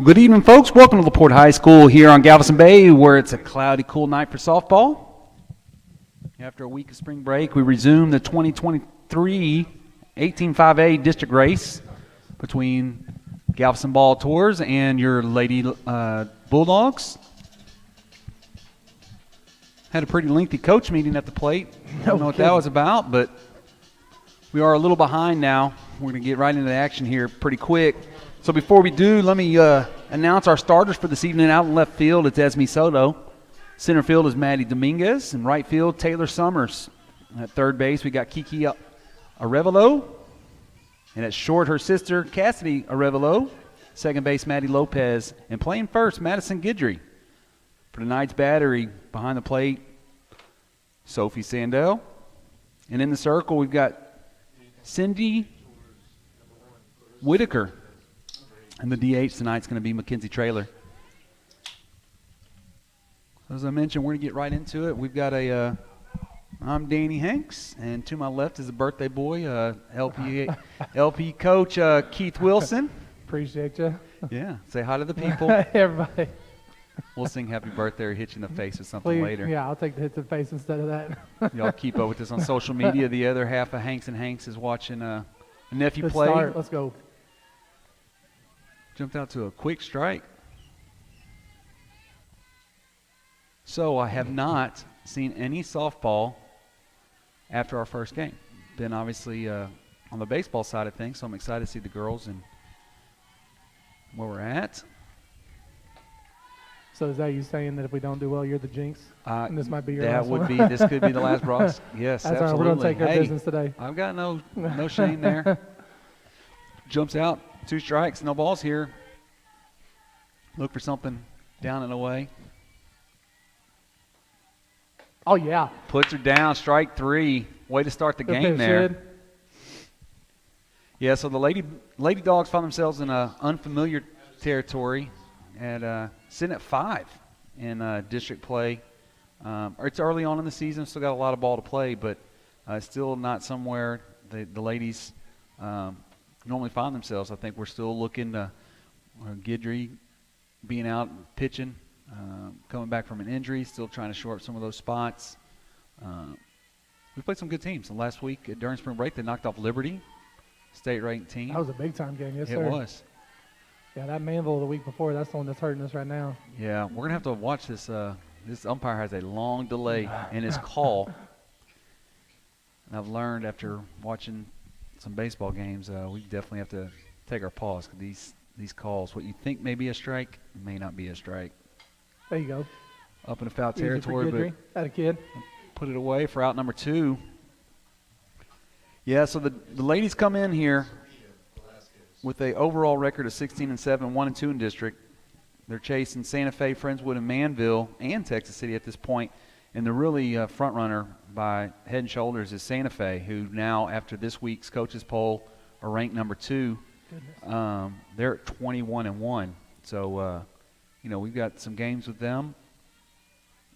Good evening, folks. Welcome to LaPorte High School here on Galveston Bay, where it's a cloudy, cool night for softball. After a week of spring break, we resume the 2023 18-5A district race between Galveston Ball Tours and your Lady Bulldogs. Had a pretty lengthy coach meeting at the plate. I don't know what that was about, but we are a little behind now. We're going to get right into the action here pretty quick. So before we do, let me announce our starters for this evening. Out in left field, it's Esme Soto. Center field is Maddie Dominguez. And right field, Taylor Summers. At third base, we got Kiki Arevalo. And at short, her sister, Cassidy Arevalo. Second base, Maddie Lopez. And playing first, Madison Guidry. For tonight's battery, behind the plate, Sophie Sandell. And in the circle, we've got Cindy Whitaker. And the DH tonight's going to be Mackenzie Traylor. As I mentioned, we're going to get right into it. We've got I'm Danny Hanks, and to my left is a birthday boy, LP coach Keith Wilson. Appreciate you. Yeah, say hi to the people. Everybody. We'll sing happy birthday or hit you in the face or something Please, later. Yeah, I'll take the hit to the face instead of that. Y'all keep up with this on social media. The other half of Hanks and Hanks is watching a nephew play. Start. Let's go. Jumped out to a quick strike. So I have not seen any softball after our first game. Been obviously on the baseball side of things, so I'm excited to see the girls and where we're at. So is that you saying that if we don't do well, you're the jinx? And this might be your last one? This could be the last broadcast. Yes, That's absolutely. All right, we're going to take care of business today. I've got no shame there. Jumps out, 2 strikes, no balls here. Look for something down and away. Oh, yeah. Puts her down, strike 3. Way to start the Good game pitch, there. Sid. Yeah, so the Lady Dogs found themselves in unfamiliar territory at sitting at 5 in district play. It's early on in the season, still got a lot of ball to play, but still not somewhere the ladies normally find themselves. I think we're still looking to Guidry being out pitching, coming back from an injury, still trying to shore up some of those spots. We played some good teams. Last week during spring break, they knocked off Liberty, state-ranked team. That was a big-time game, yes, sir. It was. Yeah, that Manville the week before, that's the one that's hurting us right now. Yeah, we're going to have to watch this. This umpire has a long delay in his call. And I've learned after watching some baseball games, we definitely have to take our pause because these calls, what you think may be a strike, may not be a strike. There you go. Up in the foul Easy territory, for Guidry. but That a kid. put it away for out number 2. Yeah, so the ladies come in here with a overall record of 16-7, 1-2 in district. They're chasing Santa Fe, Friendswood, and Manville, and Texas City at this point. And the really front runner by head and shoulders is Santa Fe, who now, after this week's coaches poll, are ranked number 2. They're at 21-1. So, we've got some games with them,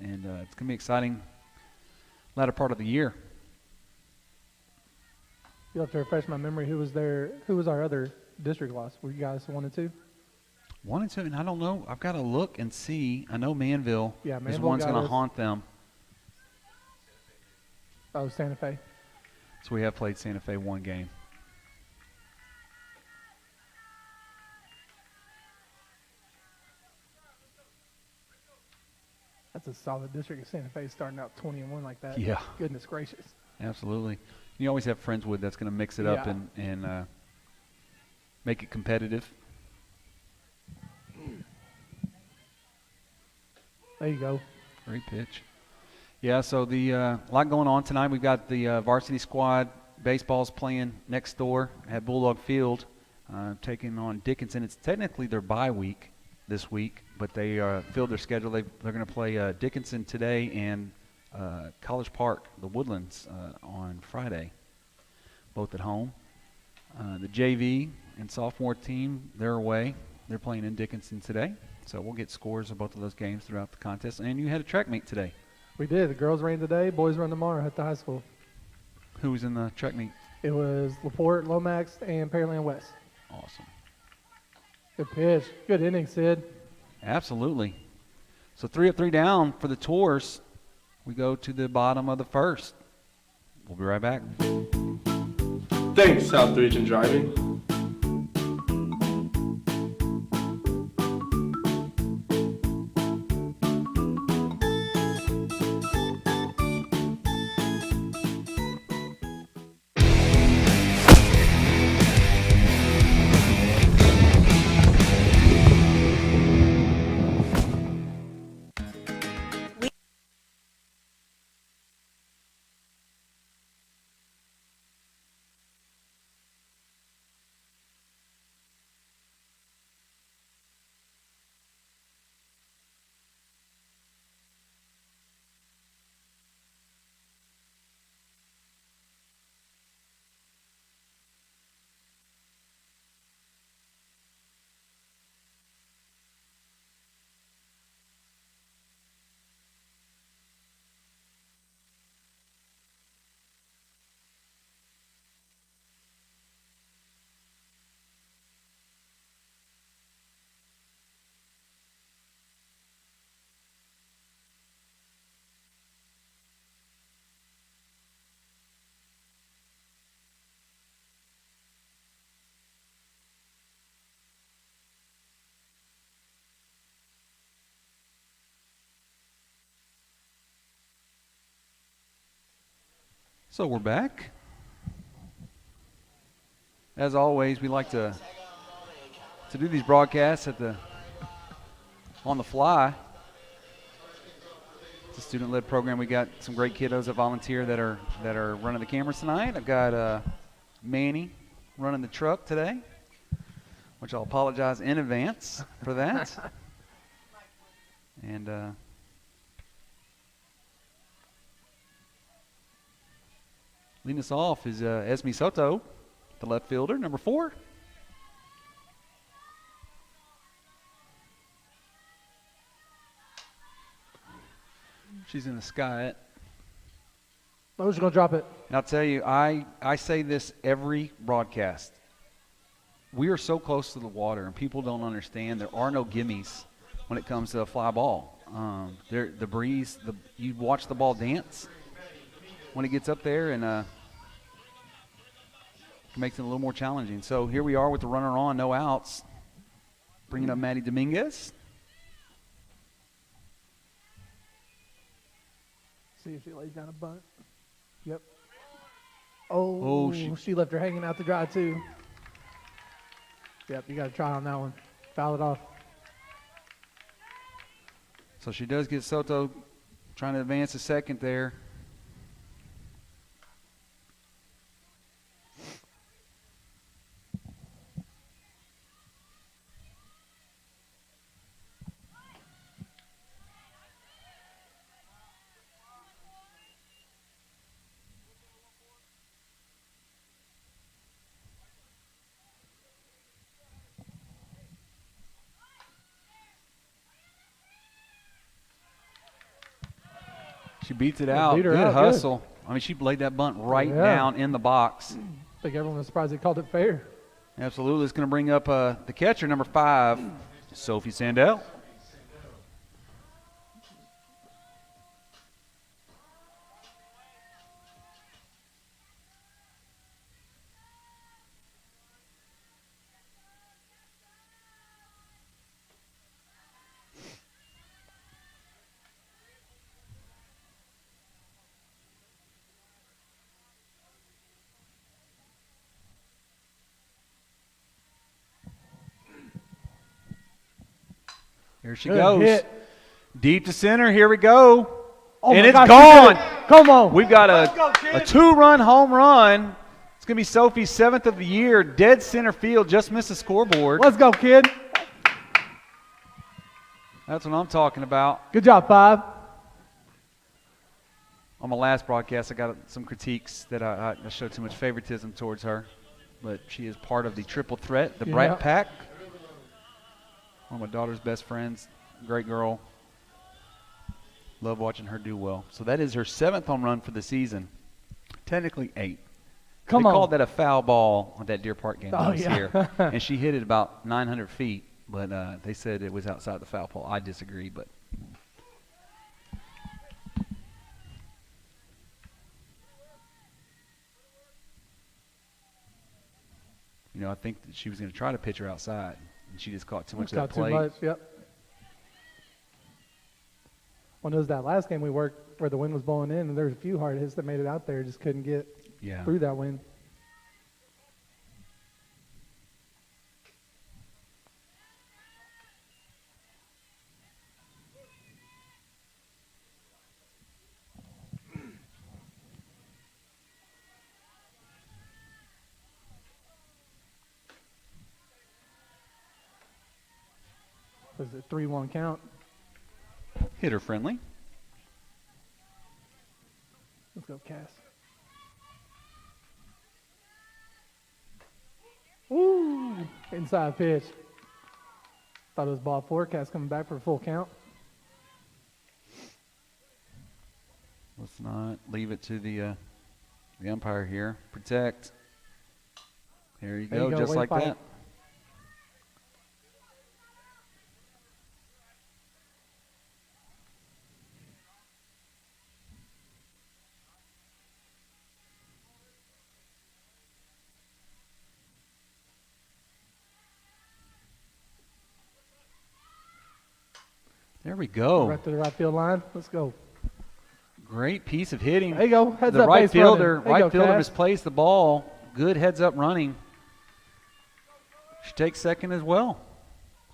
and it's going to be exciting latter part of the year. You'll have to refresh my memory. Who was there? Who was our other district loss? Were you guys 1-2? 1-2, and I don't know. I've got to look and see. I know Manville is one's going to haunt them. Oh, Santa Fe. So we have played Santa Fe 1 game. That's a solid district. Santa Fe starting out 20-1 like that. Yeah. Goodness gracious. Absolutely. You always have Friendswood that's going to mix it up and make it competitive. There you go. Great pitch. Yeah, so a lot going on tonight. We've got the varsity squad baseballs playing next door at Bulldog Field, taking on Dickinson. It's technically their bye week this week, but they filled their schedule. They're going to play Dickinson today and College Park, the Woodlands, on Friday, both at home. The JV and sophomore team, they're away. They're playing in Dickinson today. So we'll get scores of both of those games throughout the contest. And you had a track meet today. We did. The girls ran today. Boys run tomorrow at the high school. Who was in the track meet? It was LaPorte, Lomax, and Pearland West. Awesome. Good pitch. Good inning, Sid. Absolutely. So 3 up, 3 down for the Tours. We go to the bottom of the first. We'll be right back. Thanks, South Region Driving. So we're back. As always, we like to do these broadcasts on the fly. It's a student-led program. We got some great kiddos that volunteer that are running the cameras tonight. I've got Manny running the truck today, which I'll apologize in advance for that. And leading us off is Esme Soto, the left fielder, number 4. She's in the sky. Oh, who's going to drop it? And I'll tell you, I say this every broadcast. We are so close to the water, and people don't understand there are no gimmies when it comes to a fly ball. The breeze, you watch the ball dance when it gets up there, and it makes it a little more challenging. So here we are with the runner on, no outs. Bringing up Maddie Dominguez. See if she lays down a bunt. Yep. Oh, she left her hanging out to dry, too. Yep, you got to try on that one. Foul it off. So she does get Soto trying to advance a second there. She beats it out. Beat her Good out, hustle. good. I mean, she laid that bunt right down in the box. I think everyone was surprised they called it fair. Absolutely. It's going to bring up the catcher, number 5, Sophie Sandell. Here she goes. Hit. Deep to center. Here we go. Oh and my it's gosh, gone. Come on. We've got a 2-run home run. It's going to be Sophie's 7th of the year. Dead center field. Just missed the scoreboard. Let's go, kid. That's what I'm talking about. Good job, 5. On my last broadcast, I got some critiques that I showed too much favoritism towards her. But she is part of the triple threat, the Brat Pack. One of my daughter's best friends. Great girl. Love watching her do well. So that is her 7th home run for the season. Technically 8. They called that a foul ball on that Deer Park game. I was here. And she hit it about 900 feet. but they said it was outside the foul pole. I disagree, but I think that she was going to try to pitch her outside, and she just caught too much of that plate. Too much, yep. Well, it was that last game we worked where the wind was blowing in, and there was a few hard hits that made it out there, just couldn't get through that wind. Was it 3-1 count? Hitter friendly. Let's go, Cass. Ooh, inside pitch. Thought it was ball 4. Cass coming back for a full count. Let's not leave it to the umpire here. Protect. There you go, just like that. There we go. Right to the right field line. Let's go. Great piece of hitting. There you go. Heads the up, right base fielder, running. There you right go, fielder Cass. misplaced the ball. Good heads up running. She takes second as well.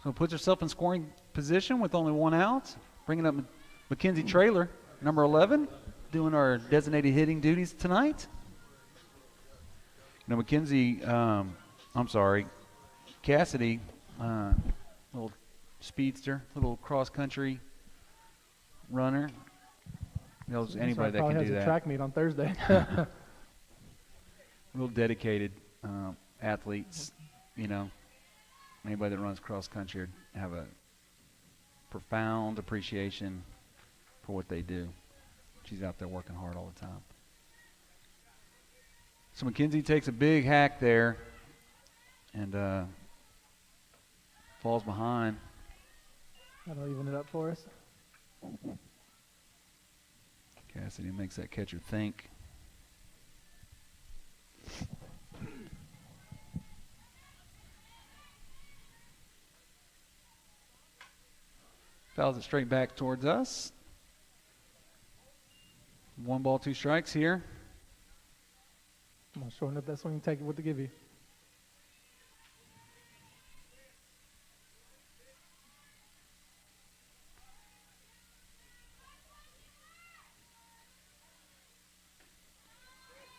So puts herself in scoring position with only 1 out. Bringing up Mackenzie Traylor, number 11, doing our designated hitting duties tonight. Cassidy, little speedster, little cross-country runner. Anybody that can do that. A track meet on Thursday. Real dedicated athletes, Anybody that runs cross-country would have a profound appreciation for what they do. She's out there working hard all the time. So Mackenzie takes a big hack there and falls behind. That'll even it up for us. Cassidy makes that catcher think. Fouls it straight back towards us. 1 ball, 2 strikes here. Come on, shorten up that swing, take it with the give you.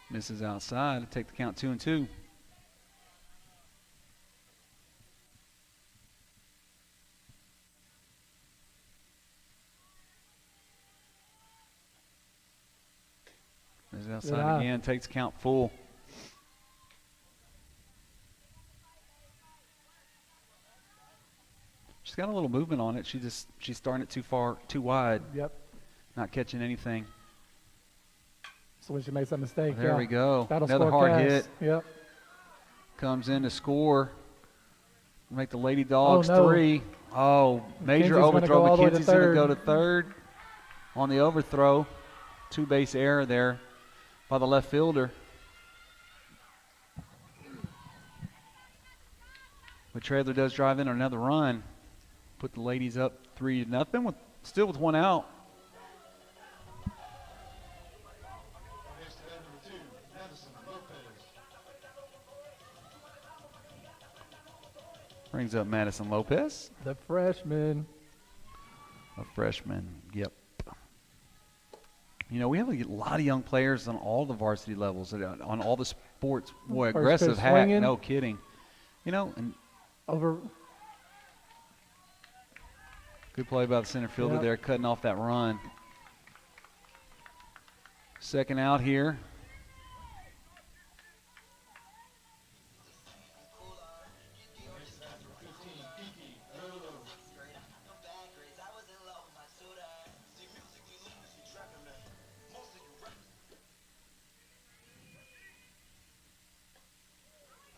Misses outside to take the count 2-2. Misses outside again, takes count full. She's got a little movement on it. She's starting it too far, too wide. Yep. Not catching anything. So when she makes that mistake. There we go. That'll Another hard Cass. hit. Yep. Comes in to score. Make the Lady Dogs 3. Oh, major Mackenzie's overthrow. gonna go Mackenzie's going to go to to third on the overthrow. 2-base error there by the left fielder. But Traylor does drive in another run. Put the Ladies up 3-0 still with 1 out. Brings up Madison Lopez. The freshman. A freshman, yep. We have a lot of young players on all the varsity levels, on all the sports. Boy, First aggressive pitch hack, swinging. no kidding. And Over. good play by the center fielder Yep. there, cutting off that run. Second out here.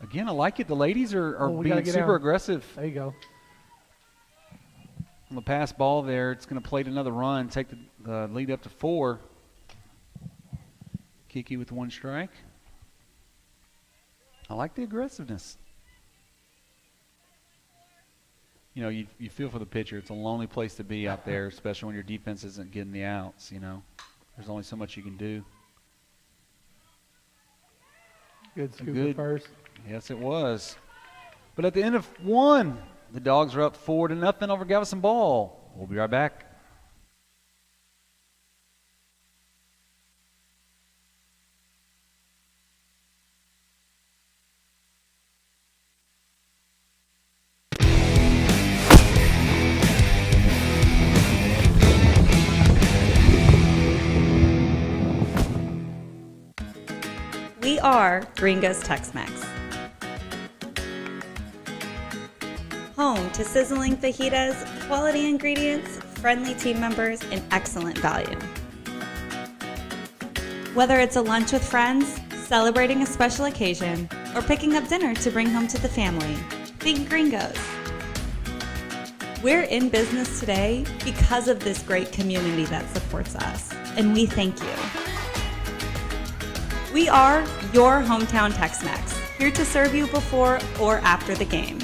Again, I like it. The ladies are we being gotta get super down. aggressive. There you go. On the pass ball there, it's going to plate another run, take the lead up to 4. Kiki with 1 strike. I like the aggressiveness. You know, you feel for the pitcher. It's a lonely place to be out there, especially when your defense isn't getting the outs, you know. There's only so much you can do. Good scoop at first. Yes, it was. But at the end of 1, the Dogs are up 4-0 over Galveston ball. We'll be right back. We are Gringo's Tex-Mex. Home to sizzling fajitas, quality ingredients, friendly team members, and excellent value. Whether it's a lunch with friends, celebrating a special occasion, or picking up dinner to bring home to the family, think Gringo's. We're in business today because of this great community that supports us, and we thank you. We are your hometown Tex-Mex, here to serve you before or after the game.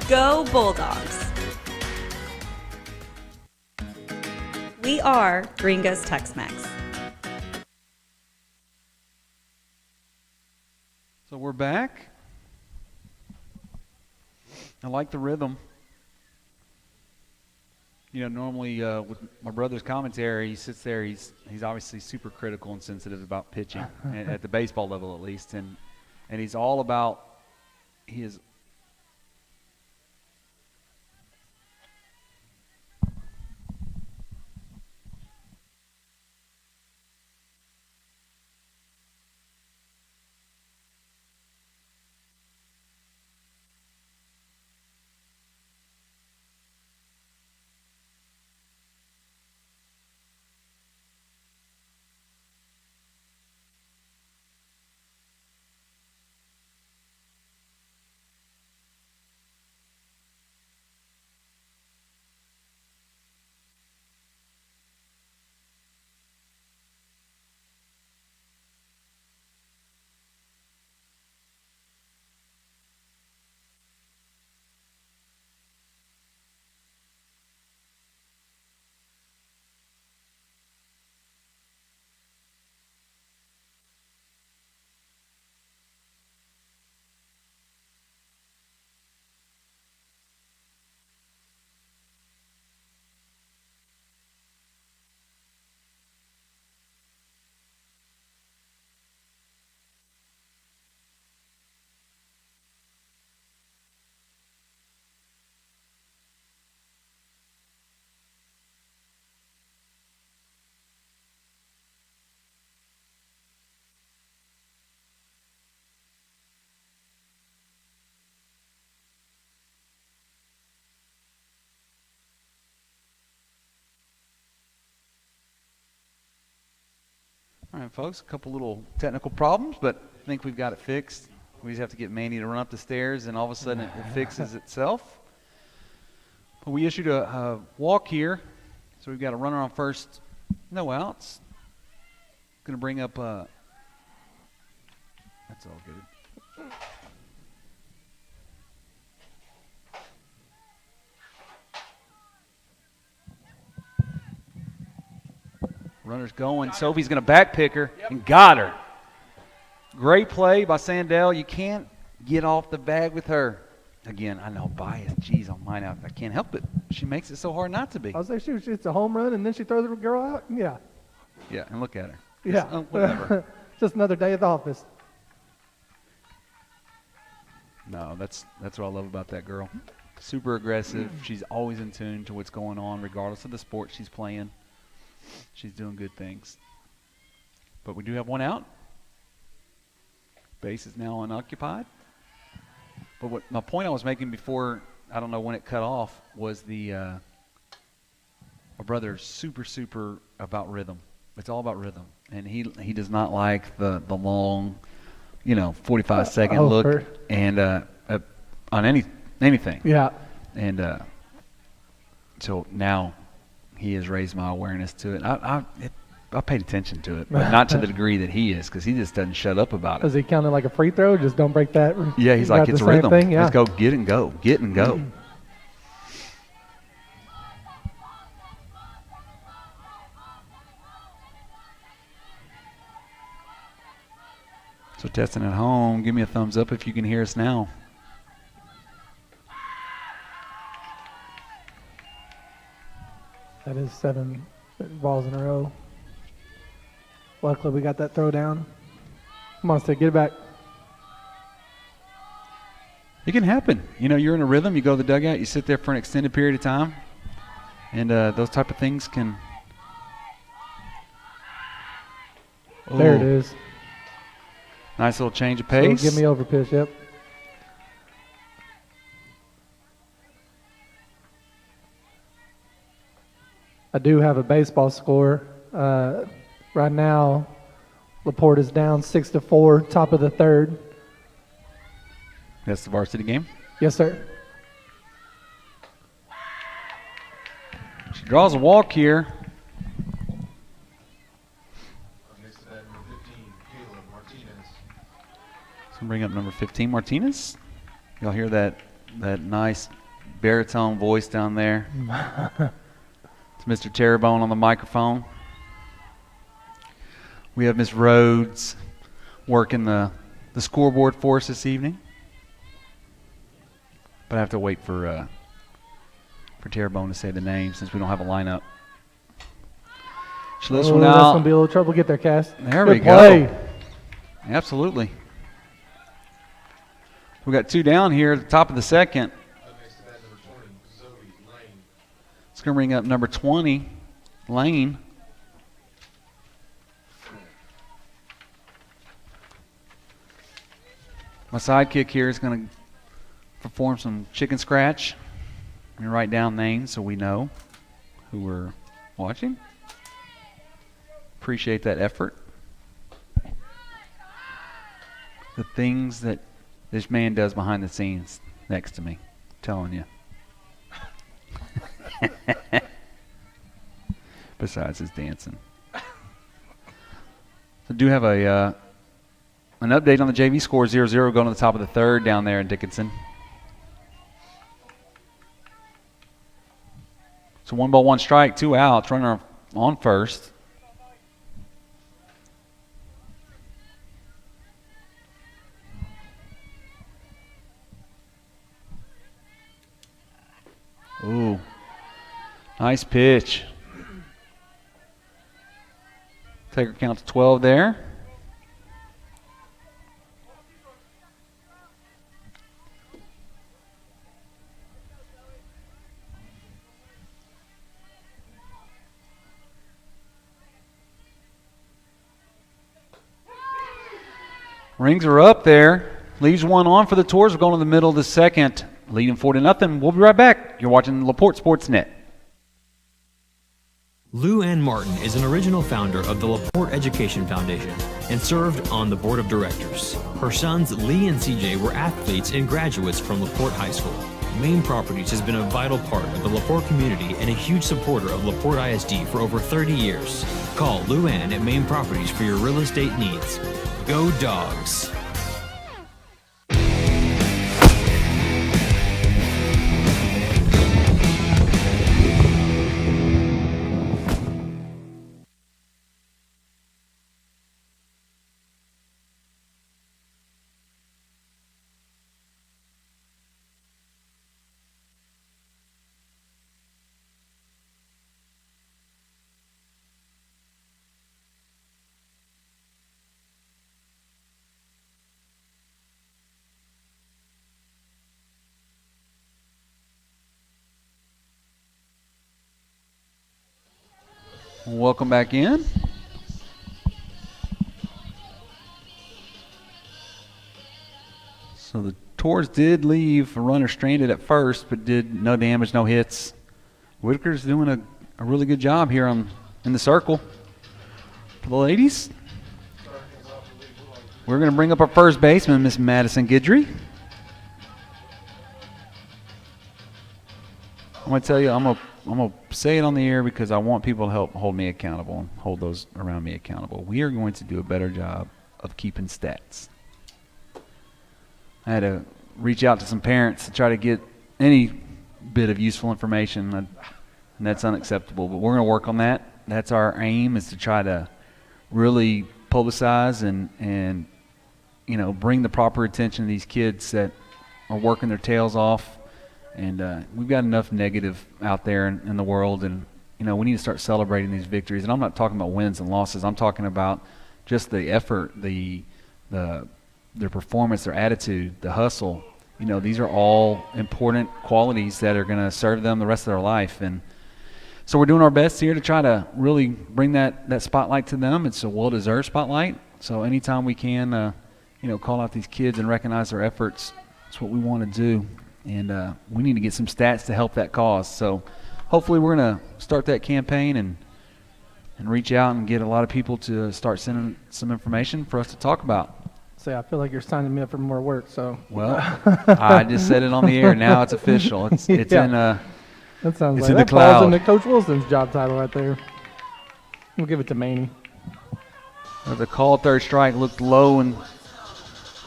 Go Bulldogs! We are Gringo's Tex-Mex. So we're back. I like the rhythm. You know, normally with my brother's commentary, he sits there. He's obviously super critical and sensitive about pitching at the baseball level, at least, and he's all about his. All right, folks, a couple little technical problems, but I think we've got it fixed. We just have to get Mandy to run up the stairs, and all of a sudden it fixes itself. But we issued a walk here, so we've got a runner on first, no outs. Going to bring up that's all good. Runner's going. Sophie's going to back pick her and got her. Great play by Sandell. You can't get off the bag with her. Again, I know bias. Geez, on mine out. I can't help it. She makes it so hard not to be. I was like, it's a home run, and then she throws the girl out? Yeah. Yeah, and look at her. Yeah. Whatever. Just another day at the office. No, that's what I love about that girl. Super aggressive. She's always in tune to what's going on, regardless of the sport she's playing. She's doing good things. But we do have one out. Base is now unoccupied. But what my point I was making before, I don't know when it cut off, was my brother's super about rhythm. It's all about rhythm. And he does not like the long, 45-second look and on anything. Yeah. And So now he has raised my awareness to it. I paid attention to it, but not to the degree that he is, because he just doesn't shut up about it. Does he count it like a free throw? Just don't break that. Yeah, he's like, it's a rhythm. Thing? Yeah. Let's go, get and go, get and go. So testing at home, give me a thumbs up if you can hear us now. That is 7 balls in a row. Luckily, we got that throw down. Come on, Stick, get it back. It can happen. You know, you're in a rhythm. You go to the dugout. You sit there for an extended period of time. And those type of things can. There it is. Nice little change of pace. So give me over pitch, yep. I do have a baseball score. Right now, LaPorte is down 6-4, top of the third. That's the varsity game. Yes, sir. She draws a walk here. So bring up number 15, Martinez. Y'all hear that nice baritone voice down there? It's Mr. Terrebonne on the microphone. We have Miss Rhodes working the scoreboard for us this evening. But I have to wait for Terrebonne to say the name since we don't have a lineup. She lifts one out. That's going to be a little trouble. Get there, Cass. There Good we play. go. Absolutely. We got 2 down here at the top of the second. It's going to bring up number 20, Lane. My sidekick here is going to perform some chicken scratch and write down names so we know who we're watching. Appreciate that effort. The things that this man does behind the scenes next to me, I'm telling you. Besides his dancing. So do have an update on the JV score, 0-0 going to the top of the third down there in Dickinson. So 1 ball, 1 strike, 2 outs, runner on first. Ooh, nice pitch. Take her count to 12 there. Rings are up there. Leaves 1 on for the Tours. We're going to the middle of the second. Leading 4-0. We'll be right back. You're watching LaPorte Sports Net. Lou Ann Martin is an original founder of the LaPorte Education Foundation and served on the board of directors. Her sons Lee and CJ were athletes and graduates from LaPorte High School. Main Properties has been a vital part of the LaPorte community and a huge supporter of LaPorte ISD for over 30 years. Call Lou Ann at Main Properties for your real estate needs. Go Dogs! Welcome back in. So the Tours did leave a runner stranded at first, but did no damage, no hits. Whitaker's doing a really good job here in the circle. For the ladies, we're going to bring up our first baseman, Miss Madison Guidry. I'm going to tell you, I'm going to gonna say it on the air because I want people to help hold me accountable and hold those around me accountable. We are going to do a better job of keeping stats. I had to reach out to some parents to try to get any bit of useful information, and that's unacceptable. But we're going to work on that. That's our aim, is to try to really publicize and bring the proper attention to these kids that are working their tails off. And we've got enough negative out there in the world, and we need to start celebrating these victories. And I'm not talking about wins and losses. I'm talking about just the effort, their performance, their attitude, the hustle. These are all important qualities that are going to serve them the rest of their life. And so we're doing our best here to try to really bring that spotlight to them. It's a well-deserved spotlight. So anytime we can, call out these kids and recognize their efforts, that's what we want to do. And we need to get some stats to help that cause. So hopefully we're going to start that campaign and reach out and get a lot of people to start sending some information for us to talk about. I feel like you're signing me up for more work. So well, I just said it on the air. Now it's official. It's yeah. in. That sounds it's like in that the cloud. falls into Coach Wilson's job title right there. We'll give it to Maney. The call third strike looked low and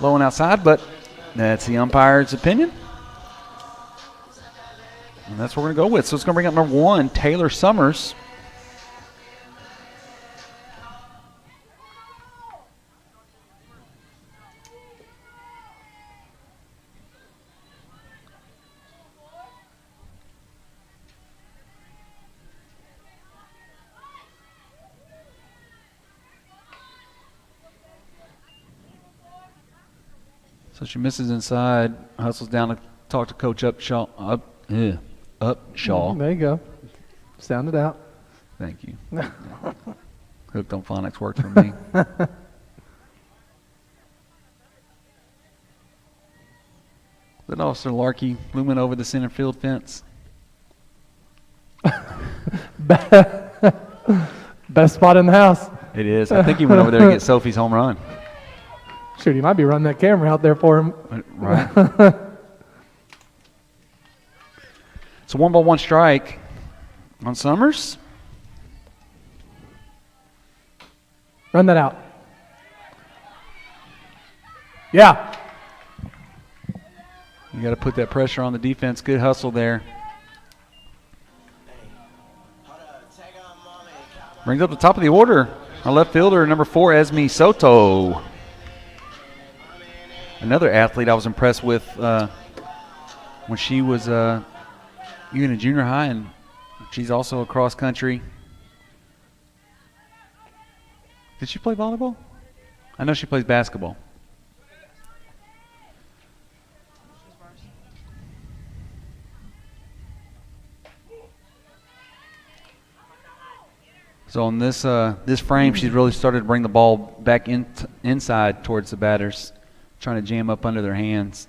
outside, but that's the umpire's opinion, and that's what we're going to go with. So it's going to bring up number 1, Taylor Summers. So she misses inside, hustles down to talk to Coach Upshaw. Upshaw. There you go. Sound it out. Thank you. Hooked on phonics works for me. Then Officer Larkey looming over the center field fence. Best spot in the house. It is. I think he went over there to get Sophie's home run. Shoot, he might be running that camera out there for him. Right. It's a 1-1 strike on Summers. Run that out. Yeah. You got to put that pressure on the defense. Good hustle there. Brings up the top of the order. Our left fielder, number 4, Esme Soto. Another athlete I was impressed with when she was even in junior high, and she's also a cross country. Did she play volleyball? I know she plays basketball. So on this frame, she's really started to bring the ball back inside towards the batters, trying to jam up under their hands.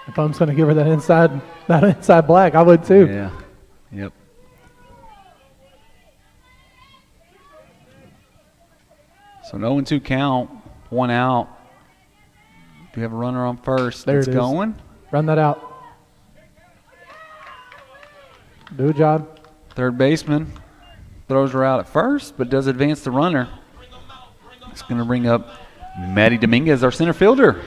If I'm going to give her that inside black, I would too. Yeah. Yep. So 0-2 count, 1 out. We have a runner on first. There it's it is. Going. Run that out. Do a job. Third baseman throws her out at first, but does advance the runner. It's going to bring up Maddie Dominguez, our center fielder.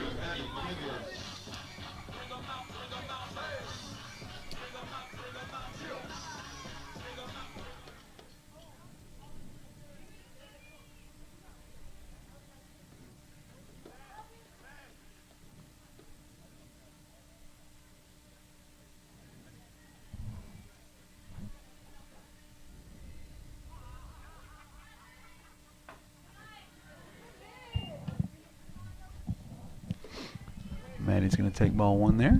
Maddie's going to take ball 1 there.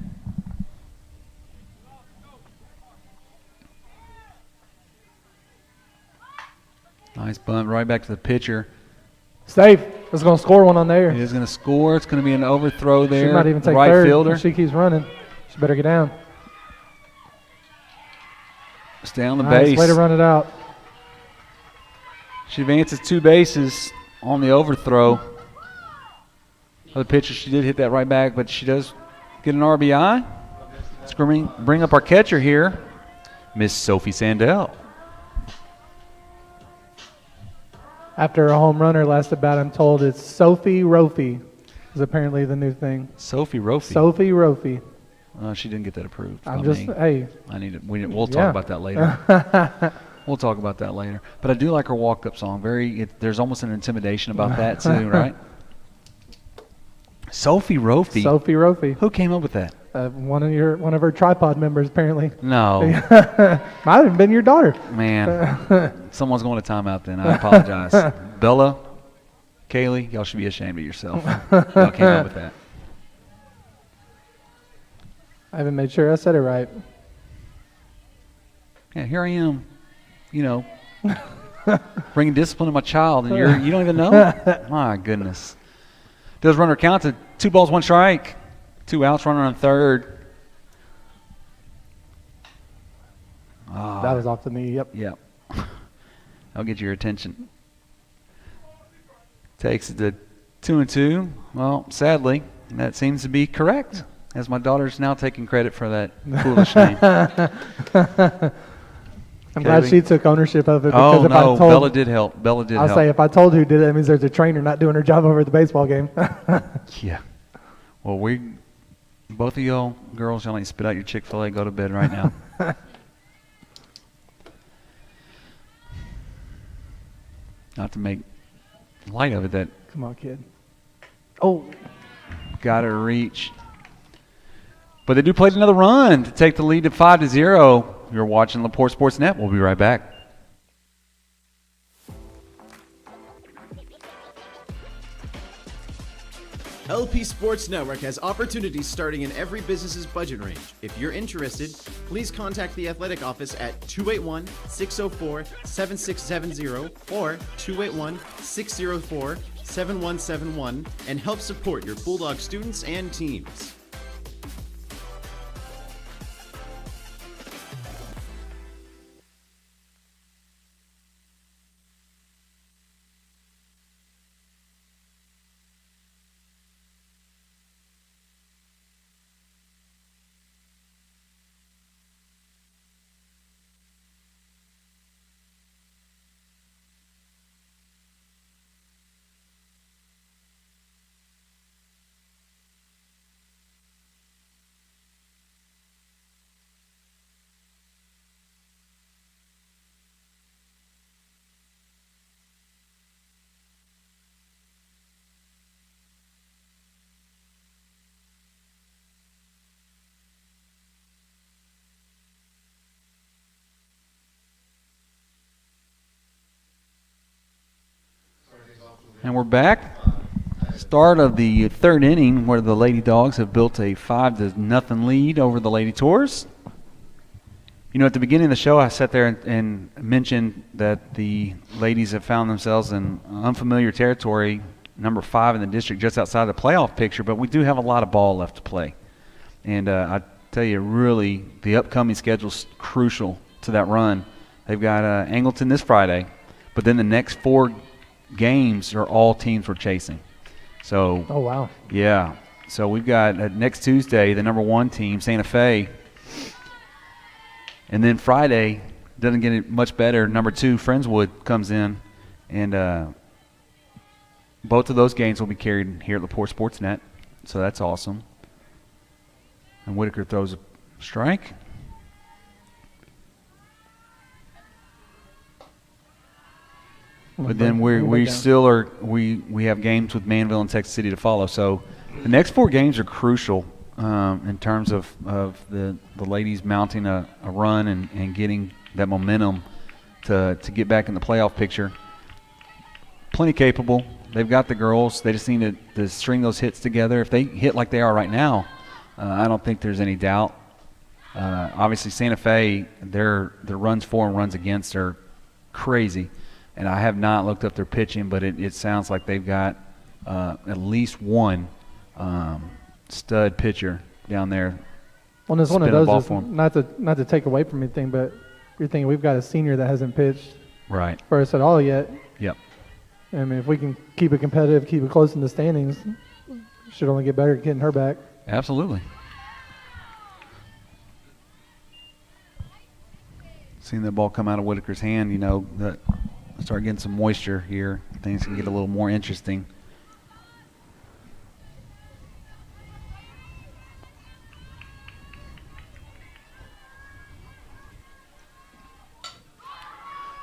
Nice bunt right back to the pitcher. Safe. It's going to score one on there. He is going to score. It's going to be an overthrow there. She might even take right third. fielder. If she keeps running. She better get down. Stay on the Nice base. way to run it out. She advances 2 bases on the overthrow. The pitcher, she did hit that right back, but she does get an RBI. Let's bring up our catcher here, Miss Sophie Sandell. After a home runner last at bat, I'm told it's Sophie Rofi is apparently the new thing. Sophie Rofi. Sophie Rofi. She didn't get that approved. I'm by just, me. hey. I need it. We'll talk about that later. We'll talk about that later. But I do like her walk-up song. There's almost an intimidation about that too, right? Sophie Rofi. Sophie Rofi. Who came up with that? One of her tripod members, apparently. No. Might have been your daughter. Man, someone's going to timeout then. I apologize. Bella, Kaylee, y'all should be ashamed of yourself. Y'all came up with that. I haven't made sure I said it right. Yeah, here I am, bringing discipline to my child, and you don't even know? My goodness. Does runner count to 2 balls, 1 strike. 2 outs, runner on third. That was off the knee, yep. Yep. I'll get your attention. Takes it to 2-2. Well, sadly, that seems to be correct, as my daughter's now taking credit for that foolish name. I'm glad she took ownership of it. Oh, because if no, I told, Bella did help. I'll say if I told who did it, that means there's a trainer not doing her job over at the baseball game. Yeah. Well, both of y'all girls, y'all need to spit out your Chick-fil-A, go to bed right now. Not to make light of it, that Come on, kid. Oh. got to reach. But they do play another run to take the lead to 5-0. You're watching LaPorte Sports Net. We'll be right back. LP Sports Network has opportunities starting in every business's budget range. If you're interested, please contact the athletic office at 281-604-7670 or 281-604-7171 and help support your Bulldog students and teams. And we're back. Start of the 3rd inning, where the Lady Dogs have built a 5-0 lead over the Lady Tours. At the beginning of the show, I sat there and mentioned that the ladies have found themselves in unfamiliar territory, number 5 in the district, just outside the playoff picture, but we do have a lot of ball left to play. And I tell you, really, the upcoming schedule's crucial to that run. They've got Angleton this Friday, but then the next 4 games are all teams we're chasing. So, oh, wow. Yeah. So we've got next Tuesday, the number 1 team, Santa Fe. And then Friday, doesn't get it much better, number 2, Friendswood comes in. And both of those games will be carried here at LaPorte Sports Net. So that's awesome. And Whitaker throws a strike. But then we have games with Manville and Texas City to follow. So the next 4 games are crucial in terms of the ladies mounting a run and getting that momentum to get back in the playoff picture. Plenty capable. They've got the girls. They just need to string those hits together. If they hit like they are right now, I don't think there's any doubt. Obviously, Santa Fe, their runs for and runs against are crazy. And I have not looked up their pitching, but it sounds like they've got at least one stud pitcher down there. Well, it's one of those, not to take away from anything, but you're thinking we've got a senior that hasn't pitched for us at all yet. Yep. I mean, if we can keep it competitive, keep it close in the standings, should only get better at getting her back. Absolutely. Seeing the ball come out of Whitaker's hand, you know, that start getting some moisture here. Things can get a little more interesting.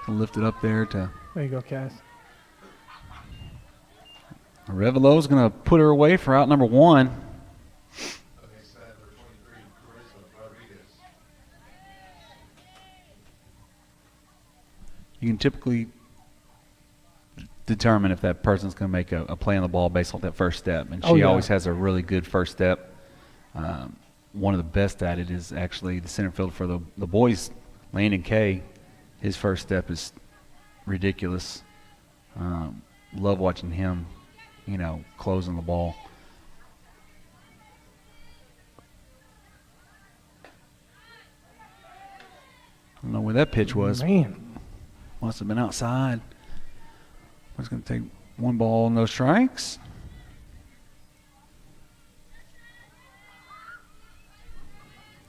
Lift it up there to. There you go, Cass. Revelo's going to put her away for out number 1. You can typically determine if that person's going to make a play on the ball based off that first step. And she always has a really good first step. One of the best at it is actually the center field for the boys, Landon Kay. His first step is ridiculous. Love watching him, you know, closing the ball. I don't know where that pitch was. Man. Must have been outside. I was going to take 1 ball, no strikes.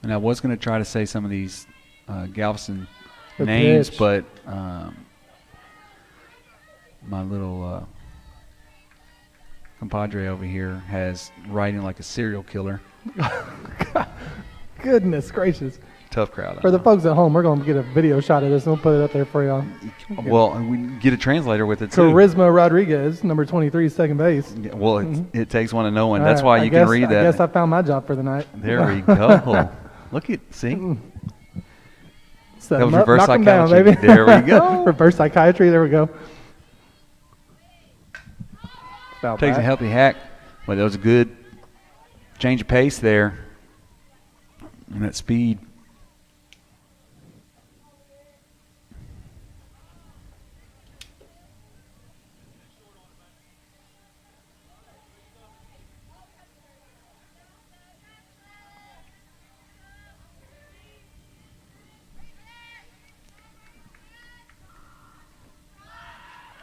And I was going to try to say some of these Galveston Good names, pitch. but my little compadre over here has writing like a serial killer. Goodness gracious. Tough crowd. For the folks at home, we're going to get a video shot of this, and we'll put it up there for y'all. Well, and we can get a translator with it, too. Charisma Rodriguez, number 23, second base. Yeah, well, it takes one to know one. All That's right, why I you guess, can read that. I guess I found my job for the night. There we go. Look at, see? Set That was 'em up, reverse knock 'em down, psychiatry. baby. There we go. Reverse psychiatry. There we go. Foul Takes a back. healthy hack. But that was a good change of pace there. And that speed.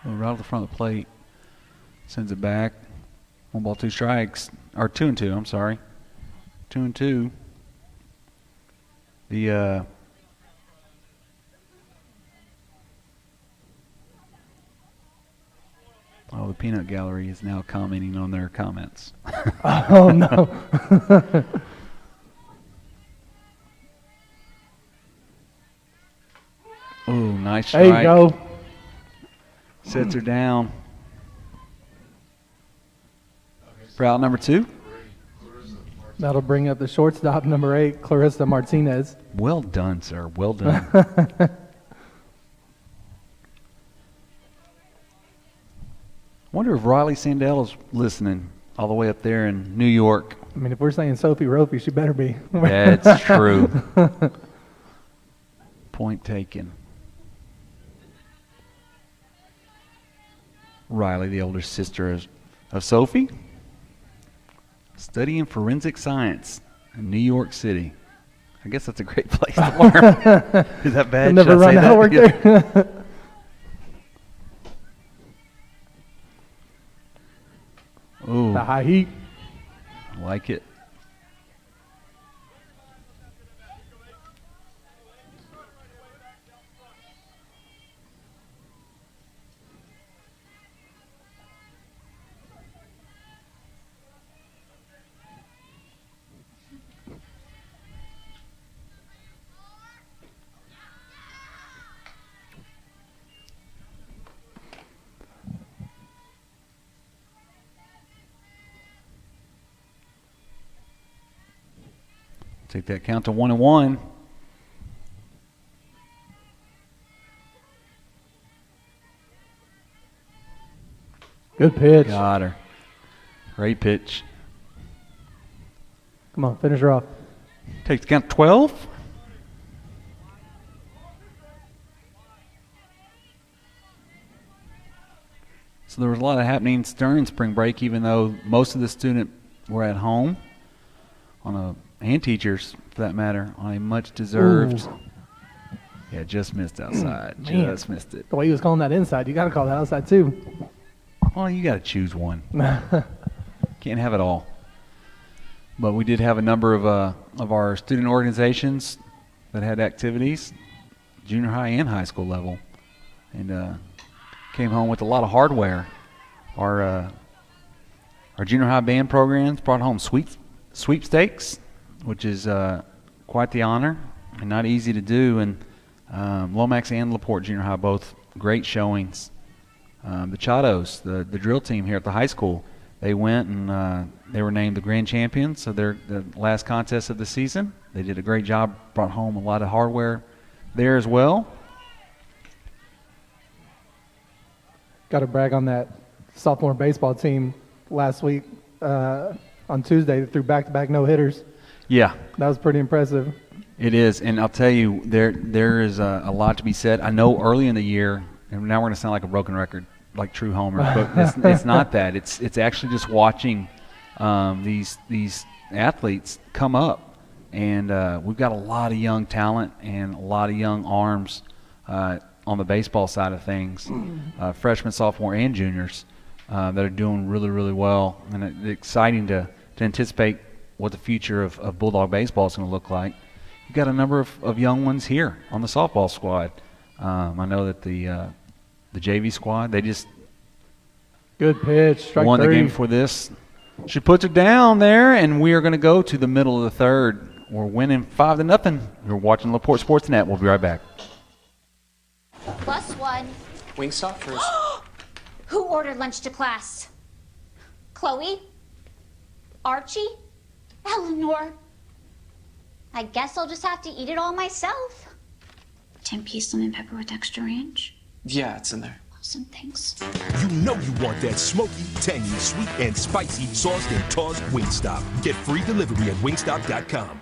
Right off the front of the plate. Sends it back. 1 ball, 2 strikes. Or 2 and 2, I'm sorry. 2 and 2. The the peanut gallery is now commenting on their comments. Oh, no. Oh, nice There strike. you go. Sets her down. For out number 2. That'll bring up the shortstop, number 8, Clarissa Martinez. Well done, sir. Well done. Wonder if Riley Sandell is listening all the way up there in New York. I mean, if we're saying Sophie Rofi, she better be. That's true. Point taken. Riley, the older sister of Sophie, studying forensic science in New York City. I guess that's a great place to learn. Is that bad? Never Should I say run out that? of work Yeah. there. Ooh, The high heat. I like it. Take that count to 1-1. Good pitch. Got her. Great pitch. Come on, finish her off. Take the count to 12. So there was a lot of happenings during spring break, even though most of the students were at home and teachers, for that matter, on a much deserved. Ooh. Yeah, just missed outside. Man. Just missed it. The way he was calling that inside, you got to call that outside too. Well, you got to choose one. Can't have it all. But we did have a number of our student organizations that had activities. junior high and high school level, and came home with a lot of hardware. Our junior high band programs brought home sweepstakes, which is quite the honor and not easy to do. And Lomax and LaPorte Junior High both great showings. The Chatos, the drill team here at the high school, they went and they were named the grand champions of the last contest of the season. They did a great job, brought home a lot of hardware there as well. Got to brag on that sophomore baseball team last week on Tuesday. They threw back-to-back no-hitters. Yeah. That was pretty impressive. It is, and I'll tell you, there is a lot to be said. I know early in the year, and now we're going to sound like a broken record, like true homers, but it's not that. It's actually just watching these athletes come up, and we've got a lot of young talent and a lot of young arms on the baseball side of things, freshmen, sophomore, and juniors that are doing really, really well, and it's exciting to anticipate what the future of Bulldog baseball is going to look like. You've got a number of young ones here on the softball squad. I know that the JV squad, they just good pitch, strike won three. the game for this. She puts it down there, and we are going to go to the middle of the third. We're winning 5-0. You're watching LaPorte Sportsnet. We'll be right back. +1. Wingstop first. Who ordered lunch to class? Chloe? Archie? Eleanor? I guess I'll just have to eat it all myself. 10-piece lemon pepper with extra ranch? Yeah, it's in there. Awesome, thanks. You know you want that smoky, tangy, sweet, and spicy sauced and tossed Wingstop. Get free delivery at wingstop.com.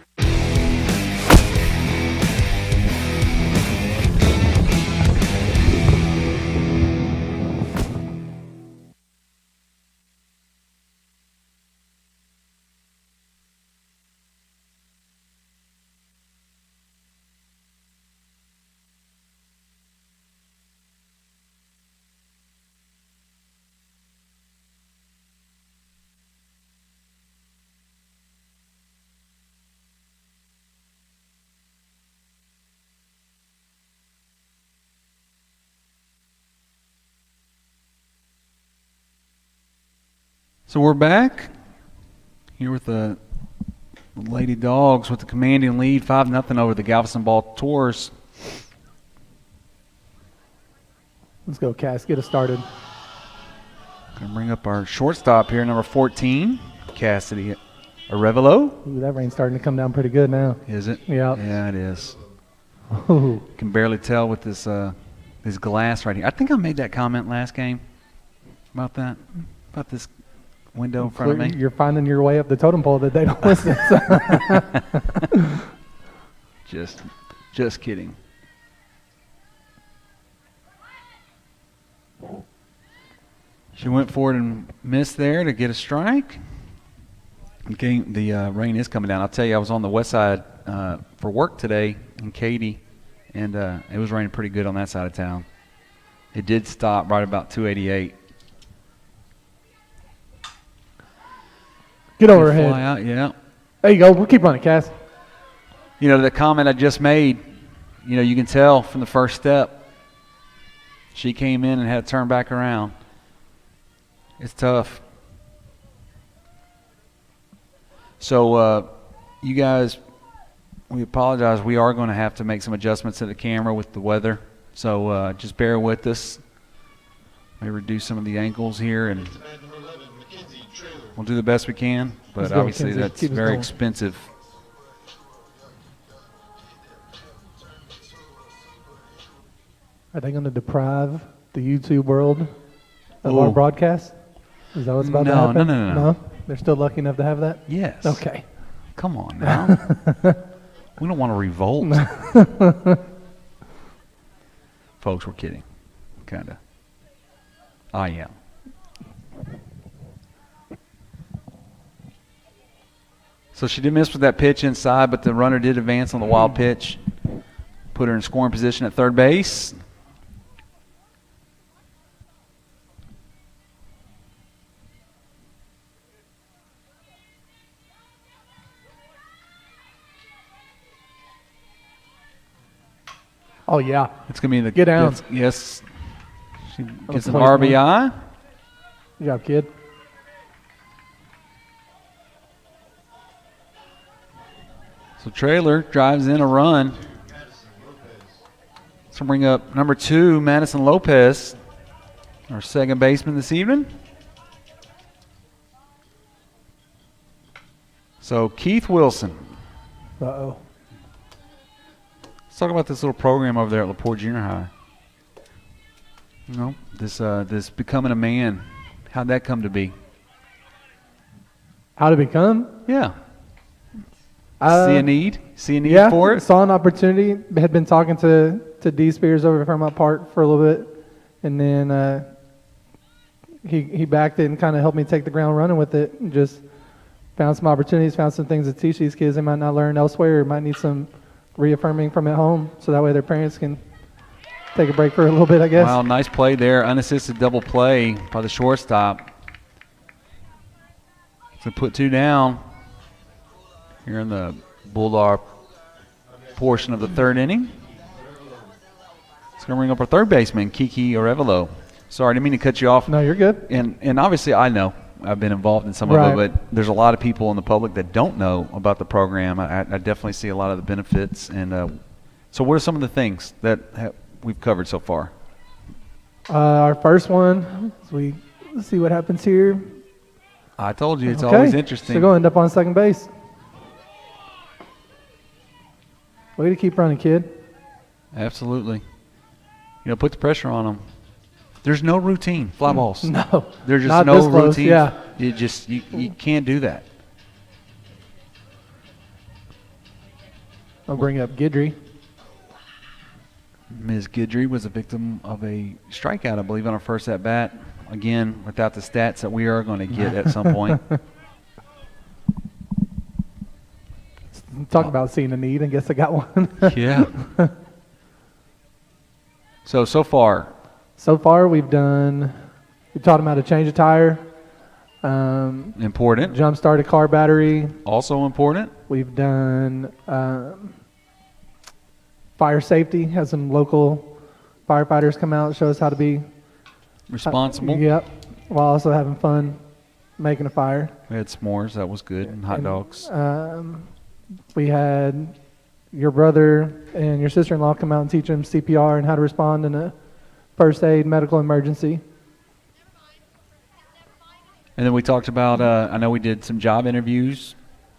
So we're back here with the Lady Dogs with the commanding lead, 5-0 over the Galveston Ball Tours. Let's go, Cass. Get us started. Going to bring up our shortstop here, number 14, Cassidy Arevalo. Ooh, that rain's starting to come down pretty good now. Is it? Yeah. Yeah, it is. Ooh. Can barely tell with this glass right here. I think I made that comment last game about this window in front of me. You're finding your way up the totem pole that they don't listen. Just kidding. She went forward and missed there to get a strike. The rain is coming down. I'll tell you, I was on the west side for work today in Katy, and it was raining pretty good on that side of town. It did stop right about 288. Get overhead. Fly out, yeah. There you go. We'll keep running, Cass. You know, the comment I just made, you know, you can tell from the first step. She came in and had to turn back around. It's tough. So, you guys, we apologize. We are going to have to make some adjustments to the camera with the weather. So, just bear with us. May reduce some of the angles here, and we'll do the best we can. But go, obviously, Kenzie. that's Keep us very going. expensive. Are they going to deprive the YouTube world of Ooh. our broadcast? Is that what's about to No, happen? no. They're still lucky enough to have that? Yes. Okay. Come on now. We don't want to revolt. Folks, we're kidding. Kind of. I am. So she did miss with that pitch inside, but the runner did advance on the wild pitch. Put her in scoring position at third base. Oh, yeah. It's going to be the Get down. Yes. She gets an play RBI. Good job, kid. So Trailer drives in a run. So bring up number 2, Madison Lopez, our second baseman this evening. So Keith Wilson. Uh-oh. Let's talk about this little program over there at LaPorte Junior High. You know, this becoming a man. How'd that come to be? How to become? Yeah. See a need Yeah, for it? saw an opportunity. Had been talking to D. Spears over at Fairmont Park for a little bit. And then he backed it and kind of helped me take the ground running with it. And just found some opportunities, found some things to teach these kids they might not learn elsewhere or might need some reaffirming from at home. So that way their parents can take a break for a little bit, I guess. Wow, nice play there. Unassisted double play by the shortstop. So put 2 down here in the Bulldog portion of the 3rd inning. It's going to bring up our third baseman, Kiki Arevalo. Sorry, I didn't mean to cut you off. No, you're good. And obviously I know. I've been involved in some of it, but there's a lot of people in the public that don't know about the program. I definitely see a lot of the benefits. And so what are some of the things that we've covered so far? Our first one, let's see what happens here. I told you, it's always interesting. So go end up on second base. Way to keep running, kid. Absolutely. You know, put the pressure on them. There's no routine. Fly balls. No. There's just not no this close, routine. yeah. You can't do that. I'll bring up Guidry. Ms. Guidry was a victim of a strikeout, I believe, on her first at bat. Again, without the stats that we are going to get at some point. Talk about seeing a need. I guess I got one. Yeah. So far. So far, we've taught them how to change a tire. Important. Jump start a car battery. Also important. We've done fire safety. Had some local firefighters come out and show us how to be responsible. Yep. While also having fun making a fire. We had s'mores. That was good. And hot dogs. We had your brother and your sister-in-law come out and teach them CPR and how to respond in a first aid medical emergency. And then we talked about, I know we did some job interviews.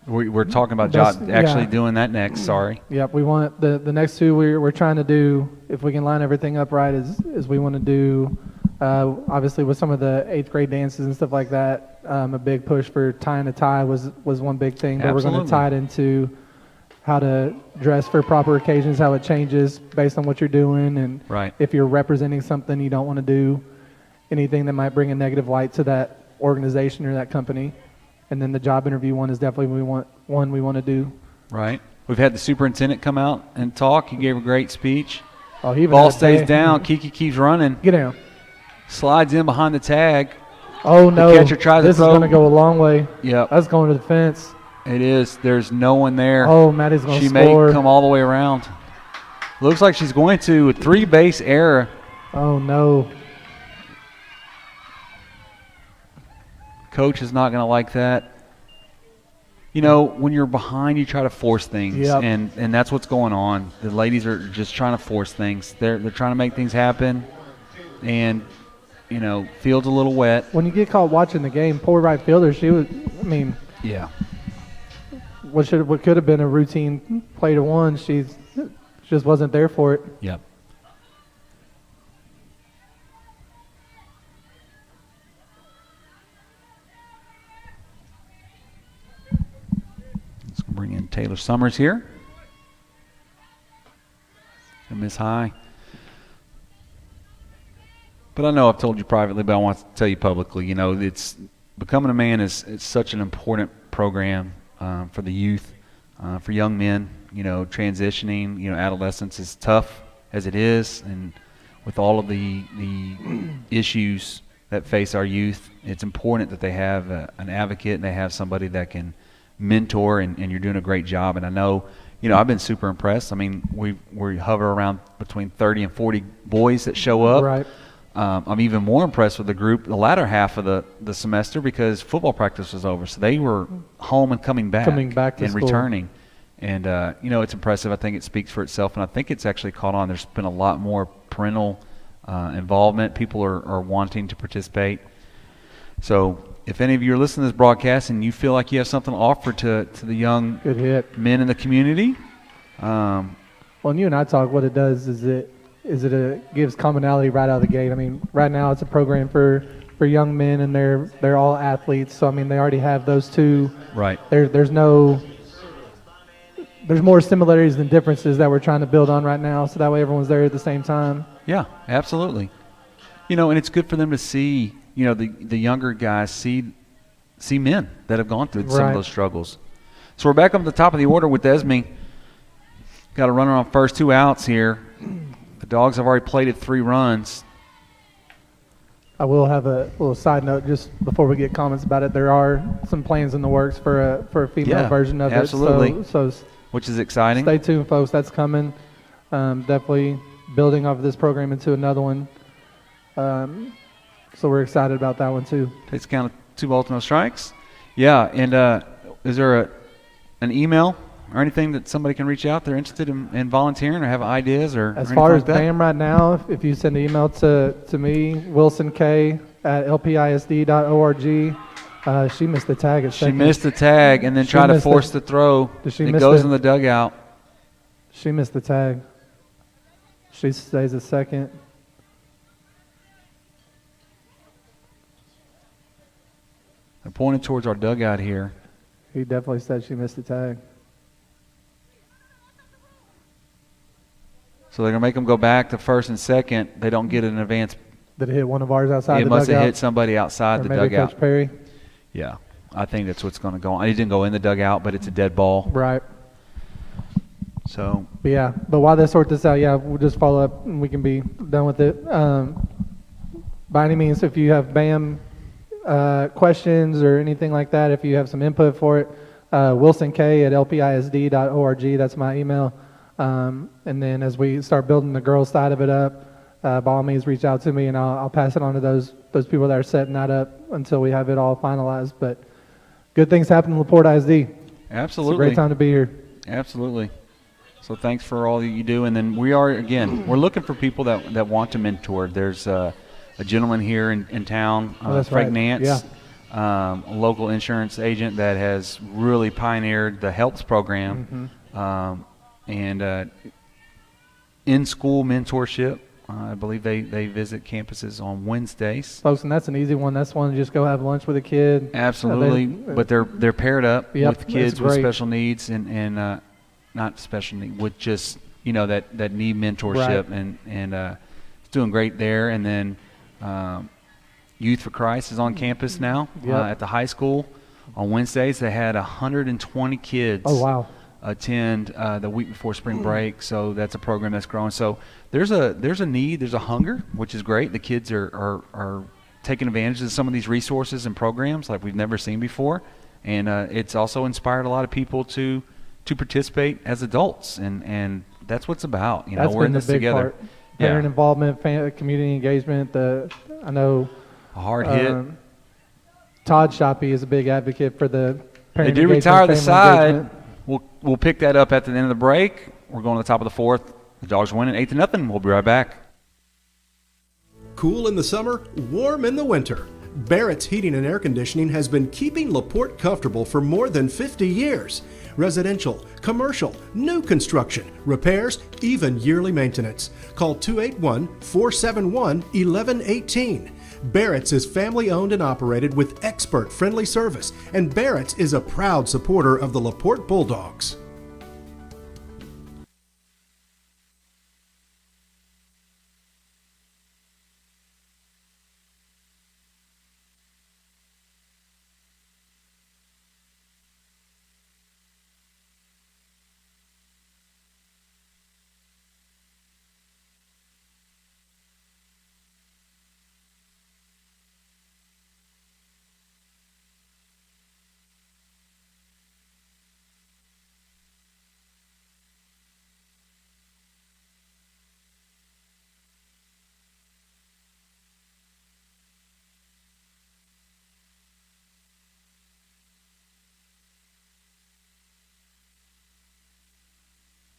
We're talking about doing that next, sorry. Yep, we want the next 2 we're trying to do, if we can line everything up right, is we want to do, obviously with some of the 8th grade dances and stuff like that, a big push for tying a tie was one big thing. But Absolutely. We're going to tie it into how to dress for proper occasions, how it changes based on what you're doing, and right. If you're representing something, you don't want to do anything that might bring a negative light to that organization or that company. And then the job interview one is definitely we want to do. Right. We've had the superintendent come out and talk. He gave a great speech. Oh, he even ball stays down. Kiki keeps running. Get down. Slides in behind the tag. Oh no! The catcher tries this to throw. is going to go a long way. Yep. That's going to the fence. It is. There's no one there. Oh, Maddie's going to score. She may come all the way around. Looks like she's going to. A 3-base error. Oh no! Coach is not going to like that. You know, when you're behind, you try to force things, yep. and that's what's going on. The ladies are just trying to force things. They're trying to make things happen, and you know, field's a little wet. When you get caught watching the game, poor right fielder, she was. I mean, yeah. What could have been a routine play to one, she just wasn't there for it. Yep. Let's bring in Taylor Summers here. And Miss High. But I know I've told you privately, but I want to tell you publicly, you know, it's becoming a man it's such an important program for the youth, for young men. You know, transitioning, you know, adolescence is tough as it is, and with all of the issues that face our youth, it's important that they have an advocate and they have somebody that can mentor, and you're doing a great job. And I know I've been super impressed. I mean, we hover around between 30 and 40 boys that show up. Right. I'm even more impressed with the group the latter half of the semester because football practice was over. So they were home and coming back to and school. returning. And, it's impressive. I think it speaks for itself. And I think it's actually caught on. There's been a lot more parental involvement. People are wanting to participate. So if any of you are listening to this broadcast and you feel like you have something to offer to the young Good hit. men in the community. Well, and you and I talk, what it does is it gives commonality right out of the gate. I mean, right now it's a program for young men, and they're all athletes. So, I mean, they already have those two. Right. There's more similarities than differences that we're trying to build on right now, so that way everyone's there at the same time. Yeah, absolutely. And it's good for them to see, the younger guys see men that have gone through some of those struggles. So we're back up at the top of the order with Esme. Got a runner on first, 2 outs here. The Dogs have already plated 3 runs. I will have a little side note just before we get comments about it. There are some plans in the works for a female version of absolutely. it. So which is exciting. Stay tuned, folks. That's coming. Definitely building off of this program into another one. So we're excited about that one too. Takes count of 2 balls, no strikes. Yeah, and is there an email or anything that somebody can reach out? They're interested in volunteering or have ideas or as or far as anything like that? BAM right now, if you send an email to me, Wilson K at lpisd.org. She missed the tag at She second. missed the tag and then She tried to missed force the- the throw. Did she It miss goes the- in the dugout. She missed the tag. She stays at second. They're pointing towards our dugout here. He definitely said she missed the tag. So they're going to make them go back to first and second. They don't get an advance. Did it hit one of ours outside It the must dugout? have hit somebody outside Or the maybe dugout. Coach Perry. Yeah, I think that's what's going to go on. He didn't go in the dugout, but it's a dead ball. Right. So, But while they sort this out, we'll just follow up and we can be done with it. By any means, if you have BAM questions or anything like that, if you have some input for it, Wilson K at lpisd.org, that's my email. And then as we start building the girls' side of it up, by all means, reach out to me and I'll pass it on to those people that are setting that up until we have it all finalized. But good things happen in LaPorte ISD. absolutely. It's a great time to be here. Absolutely. So thanks for all that you do. And then we're looking for people that want to mentor. There's a gentleman here in town, that's Frank right. Nance, a local insurance agent that has really pioneered the HELPS program and in-school mentorship. I believe they visit campuses on Wednesdays. Folks, and that's an easy one. That's one to just go have lunch with a kid. Absolutely, but they're paired up Yep, with kids that's with great. special needs and not special need, with just that need mentorship and it's doing great there. And then Youth for Christ is on campus now at the high school. On Wednesdays they had 120 kids. Oh wow. Attend the week before spring break, so that's a program that's growing. So there's a need, there's a hunger, which is great. The kids are taking advantage of some of these resources and programs like we've never seen before, and it's also inspired a lot of people to participate as adults, and that's what's about. That's we're in been the this big together. part. Parent involvement, community engagement. I know A hard hit. Todd Shoppy is a big advocate for the parent They did engagement, retire the family side. engagement. We'll pick that up at the end of the break. We're going to the top of the fourth. The Dogs are winning 8-0. We'll be right back. Cool in the summer, warm in the winter. Barrett's Heating and Air Conditioning has been keeping LaPorte comfortable for more than 50 years. Residential, commercial, new construction, repairs, even yearly maintenance. Call 281-471-1118. Barrett's is family owned and operated with expert friendly service, and Barrett's is a proud supporter of the LaPorte Bulldogs.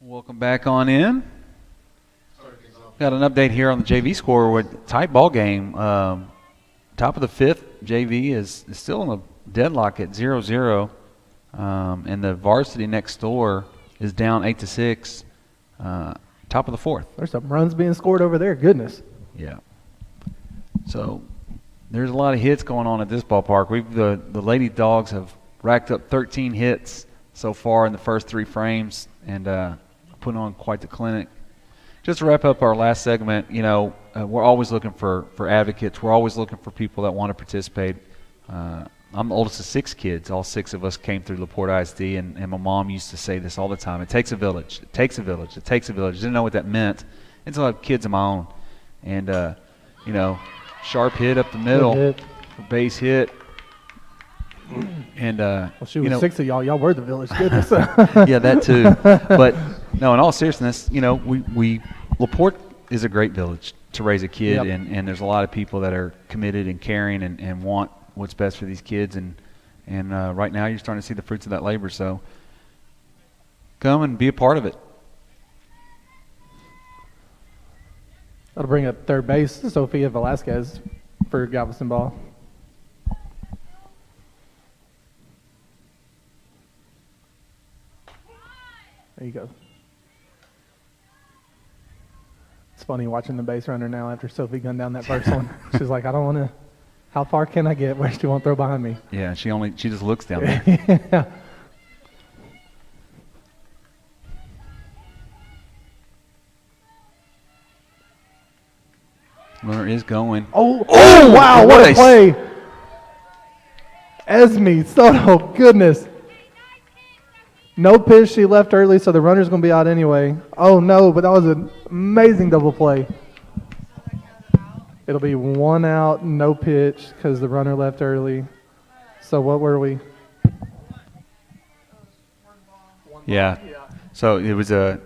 Welcome back on in. Got an update here on the JV score with tight ball game. Top of the fifth, JV is still in a deadlock at 0-0, and the varsity next door is down 8-6. Top of the fourth. There's some runs being scored over there. Goodness. Yeah. So there's a lot of hits going on at this ballpark. The Lady Dogs have racked up 13 hits so far in the first 3 frames and putting on quite the clinic. Just to wrap up our last segment, we're always looking for advocates. We're always looking for people that want to participate. I'm the oldest of 6 kids. All 6 of us came through LaPorte ISD, and my mom used to say this all the time. It takes a village. It takes a village. It takes a village. Didn't know what that meant until I had kids of my own. And, sharp hit up the middle, base hit. And well, she was 6 of y'all. Y'all were the village. Goodness. Yeah, that too. But no, in all seriousness, LaPorte is a great village to raise a kid, and there's a lot of people that are committed and caring and want what's best for these kids. And right now, you're starting to see the fruits of that labor. So come and be a part of it. That'll bring up third base, Sophia Velasquez for Galveston ball. There you go. It's funny watching the base runner now after Sophie gunned down that first one. She's like, I don't want to. How far can I get where she won't throw behind me? Yeah, she just looks down there. Yeah. Runner is going. Oh, wow, what a play. Esme Soto, goodness. No pitch, she left early, so the runner's going to be out anyway. Oh, no, but that was an amazing double play. It'll be 1 out, no pitch, because the runner left early. So what were we? Yeah. So it was a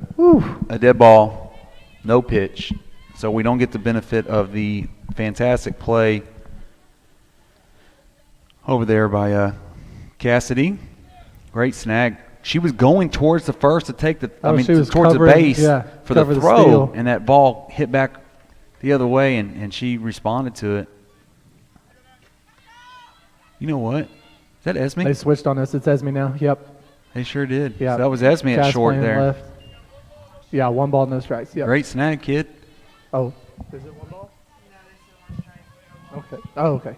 dead ball, no pitch. So we don't get the benefit of the fantastic play over there by Cassidy. Great snag. She was going towards the first to take towards the base for the throw, and that ball hit back the other way, and she responded to it. You know what? Is that Esme? They switched on us. It's Esme now. Yep. They sure did. Yeah. So that was Esme at short there. Left. Yeah, 1 ball, no strikes. Yep. Great snag, kid. Oh. Is it 1 ball? No, there's still 1 strike. Okay. Oh, okay.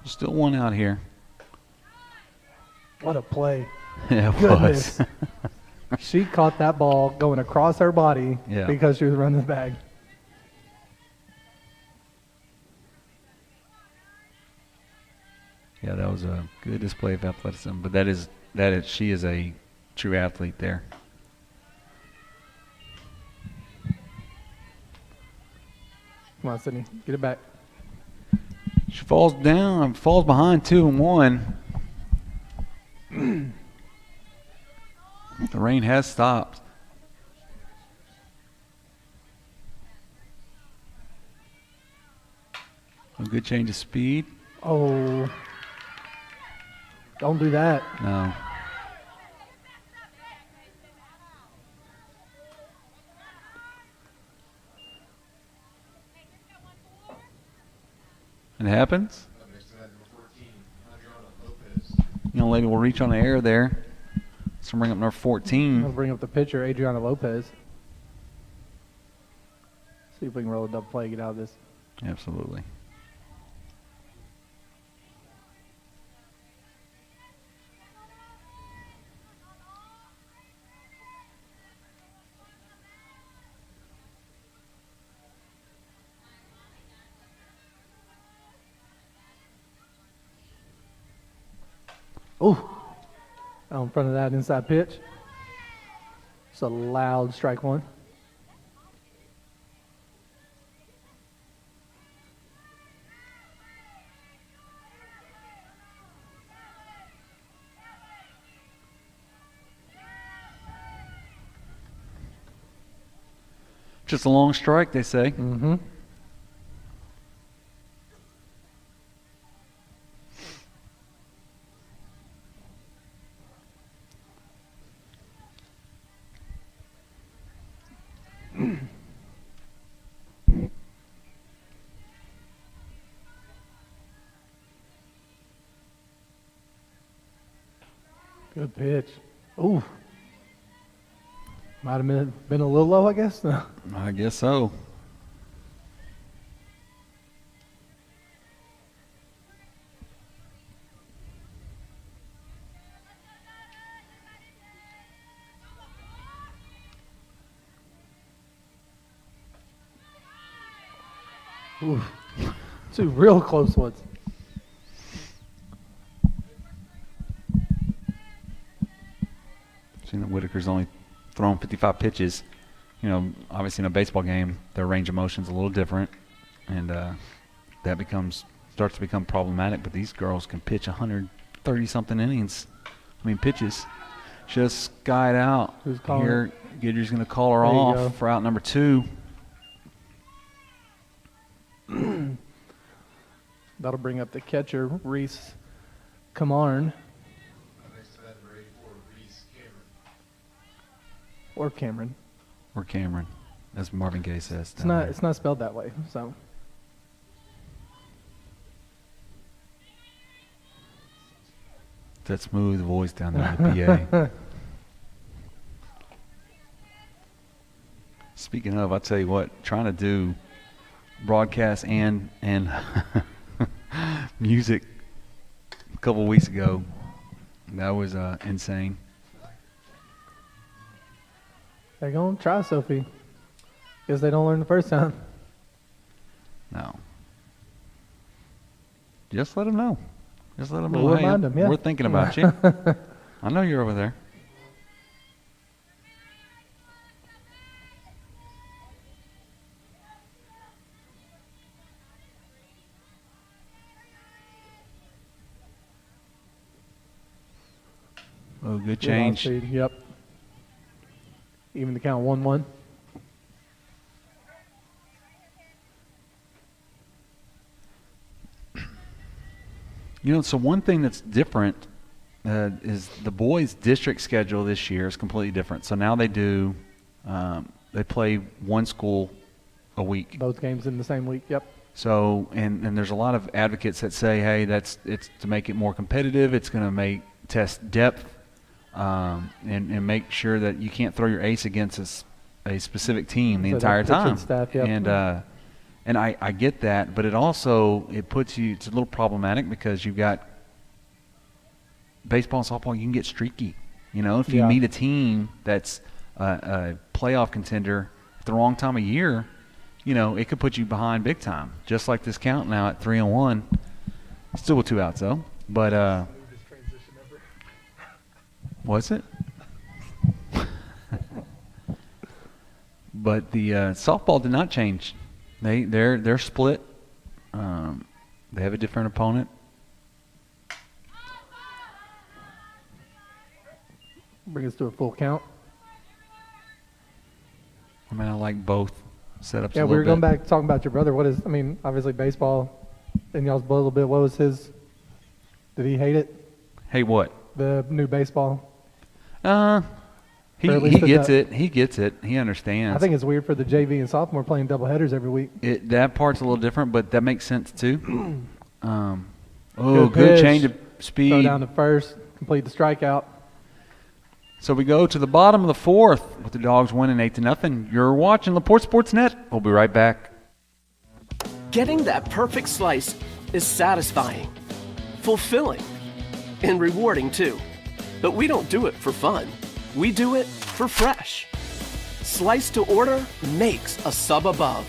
Still 1 out here. What a play. Yeah, it Goodness. was. She caught that ball going across her body because she was running the bag. Yeah, that was a good display of athleticism. But she is a true athlete there. Come on, Sydney, get it back. She falls behind 2-1. The rain has stopped. A good change of speed. Oh. Don't do that. No. It happens. Young lady will reach on the air there. So bring up number 14. I'll bring up the pitcher, Adriana Lopez. See if we can roll a double play, get out of this. Absolutely. Oh, out in front of that inside pitch. It's a loud strike 1. Just a long strike, they say. Mm-hmm. Good pitch. Ooh. Might have been a little low, I guess. I guess so. Ooh. Two real close ones. Seeing that Whitaker's only thrown 55 pitches. You know, obviously in a baseball game, their range of motion's a little different, and that starts to become problematic. But these girls can pitch 130-something innings. I mean, pitches. Just skied out. Who's calling Here, Gidry's going to call her There you off go. for out number 2. That'll bring up the catcher, Reese Camarn. Or Cameron. Or Cameron, as Marvin Gaye says. It's not spelled that way, so. That smooth voice down there in the PA. Speaking of, I'll tell you what, trying to do broadcast and music a couple weeks ago, that was insane. They're going to try, Sophie. Guess they don't learn the first time. No. Just let them know. Just let them We'll know. Hey, remind them, yeah. we're thinking about you. I know you're over there. Oh, good change. Good off-speed, yep. Even the count 1-1. You know, so one thing that's different is the boys' district schedule this year is completely different. So now they do, they play one school a week. Both games in the same week, yep. So, and there's a lot of advocates that say, hey, it's to make it more competitive. It's going to test depth and make sure that you can't throw your ace against a specific team the So entire that pitching time. staff, yep. And I get that, but it puts you, it's a little problematic because you've got baseball and softball, you can get streaky. You know, if you meet a team that's a playoff contender at the wrong time of year, you know, it could put you behind big time. Just like this count now at 3-1. Still with 2 outs though. But was it? But the softball did not change. They're split. They have a different opponent. Bring us to a full count. I mean, I like both setups. Yeah, we were going back talking about your brother. Obviously baseball in y'all's blood a little bit. What was his? Did he hate it? Hey, what? The new baseball. He gets it. He gets it. He understands. I think it's weird for the JV and sophomore playing doubleheaders every week. That part's a little different, but that makes sense too. Good good change of Throw speed. down to first, complete the strikeout. So we go to the bottom of the 4th with the Dogs winning 8-0. You're watching LaPorte Sports Net. We'll be right back. Getting that perfect slice is satisfying, fulfilling, and rewarding too. But we don't do it for fun. We do it for fresh. Slice to order makes a sub above.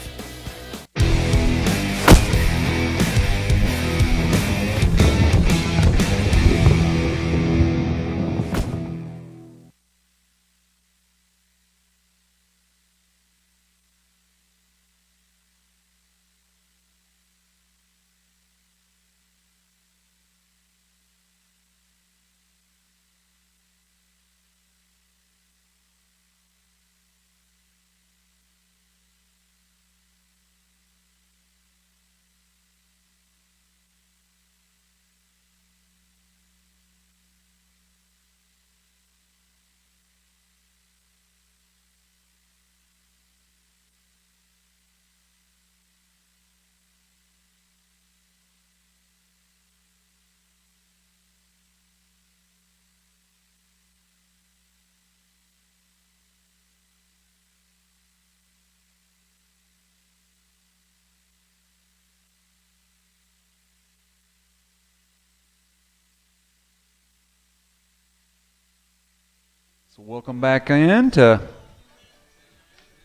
So welcome back in to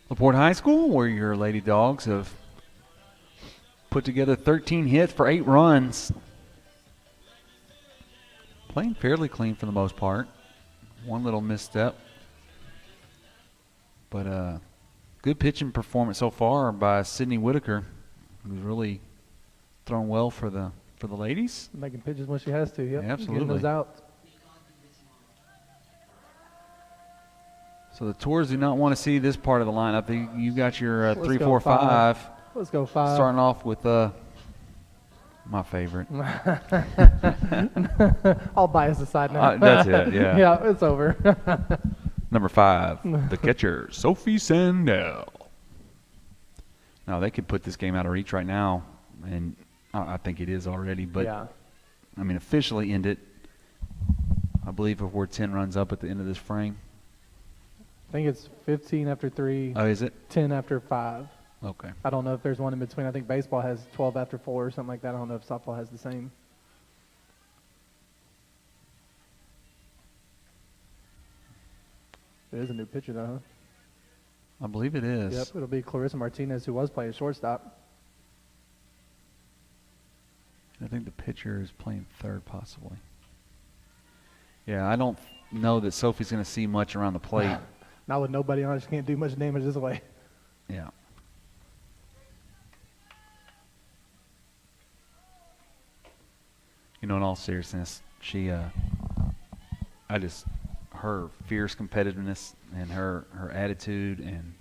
LaPorte High School, where your Lady Dogs have put together 13 hits for 8 runs. Playing fairly clean for the most part. One little misstep. But good pitching performance so far by Sydney Whitaker, who's really thrown well for the ladies. Making pitches when she has to. Yep. Absolutely. Getting those out. So the Tours do not want to see this part of the lineup. You got your 3, Let's 4, go 5. 5. Let's go 5. Starting off with my favorite. All bias aside now. That's it, yeah. Yeah, it's over. Number 5, the catcher, Sophie Sandell. Now, they could put this game out of reach right now, and I think it is already. But, yeah. I mean, officially end it, I believe, if we're 10 runs up at the end of this frame. I think it's 15 after 3. Oh, is it? 10 after 5. Okay. I don't know if there's one in between. I think baseball has 12 after 4 or something like that. I don't know if softball has the same. It is a new pitcher, though, huh? I believe it is. Yep, it'll be Clarissa Martinez, who was playing shortstop. I think the pitcher is playing third, possibly. Yeah, I don't know that Sophie's going to see much around the plate. Not with nobody on it. She can't do much damage this way. Yeah. You know, in all seriousness, her fierce competitiveness and her attitude and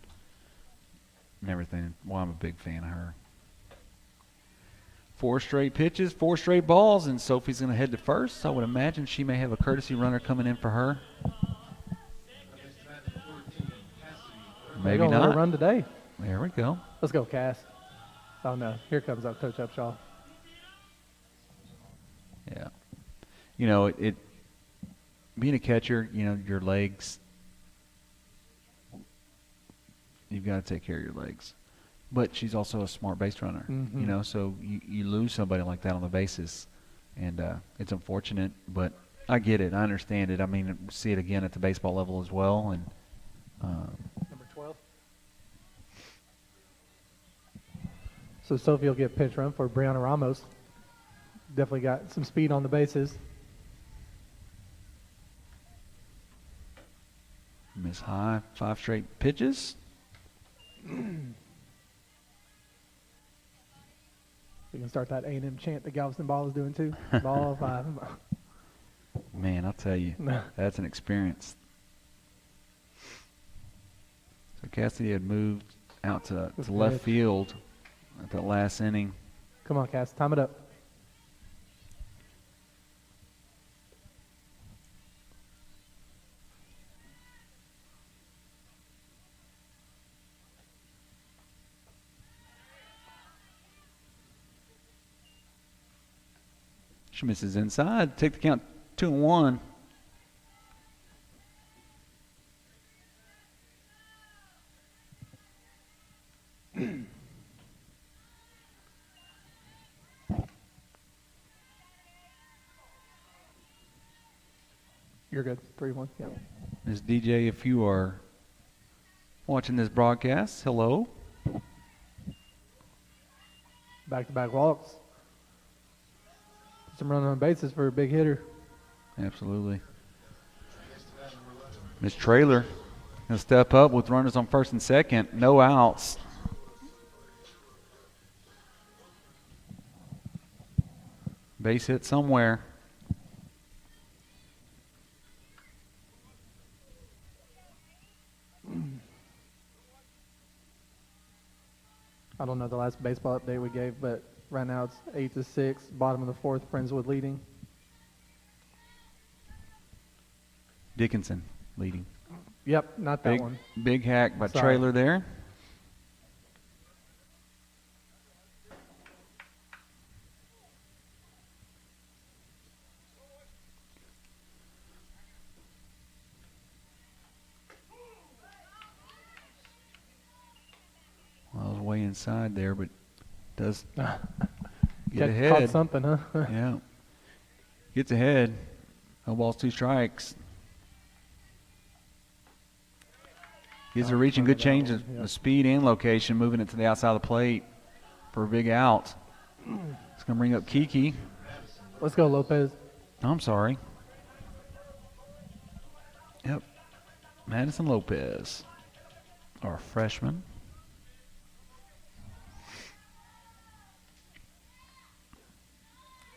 everything. Well, I'm a big fan of her. 4 straight pitches, 4 straight balls, and Sophie's going to head to first. I would imagine she may have a courtesy runner coming in for her. Maybe not. Run today. There we go. Let's go, Cass. Oh, no. Here comes Coach Upshaw. Yeah. You know, it being a catcher, you know, your legs, you've got to take care of your legs. But she's also a smart base runner, Mm-hmm. you know, so you lose somebody like that on the bases. And it's unfortunate, but I get it. I understand it. I mean, see it again at the baseball level as well. And Number 12. So Sophie will get pitch run for Brianna Ramos. Definitely got some speed on the bases. miss high, 5 straight pitches. We can start that A&M chant that Galveston Ball is doing too. Ball 5. Man, I'll tell you, that's an experience. So Cassidy had moved out to left field at that last inning. Come on, Cass, time it up. She misses inside. Take the count 2-1. You're good. 3-1. Yeah. Ms. DJ, if you are watching this broadcast, hello. Back-to-back walks. Some running on bases for a big hitter. Absolutely. Ms. Trailer going to step up with runners on first and second. No outs. Base hit somewhere. I don't know the last baseball update we gave, but right now it's 8-6, bottom of the 4th, Friendswood leading. Dickinson leading. Yep, not that one. Big hack by Sorry. Trailer there. Well, I was way inside there, but does get ahead. Caught something, huh? Yeah. Gets ahead. No balls, 2 strikes. Gives a reach and good change of speed and location, moving it to the outside of the plate for a big out. It's going to bring up Kiki. Let's go, Lopez. I'm sorry. Yep. Madison Lopez, our freshman.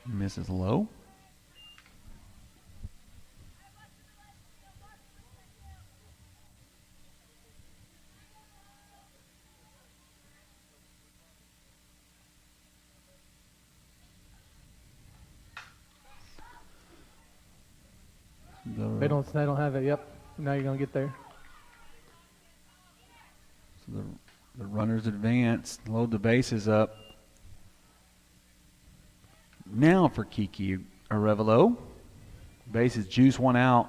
Misses low. They don't have it. Yep. Now you're gonna get there. So the runners advance, load the bases up. Now for Kiki Arevalo. Bases juice, one out.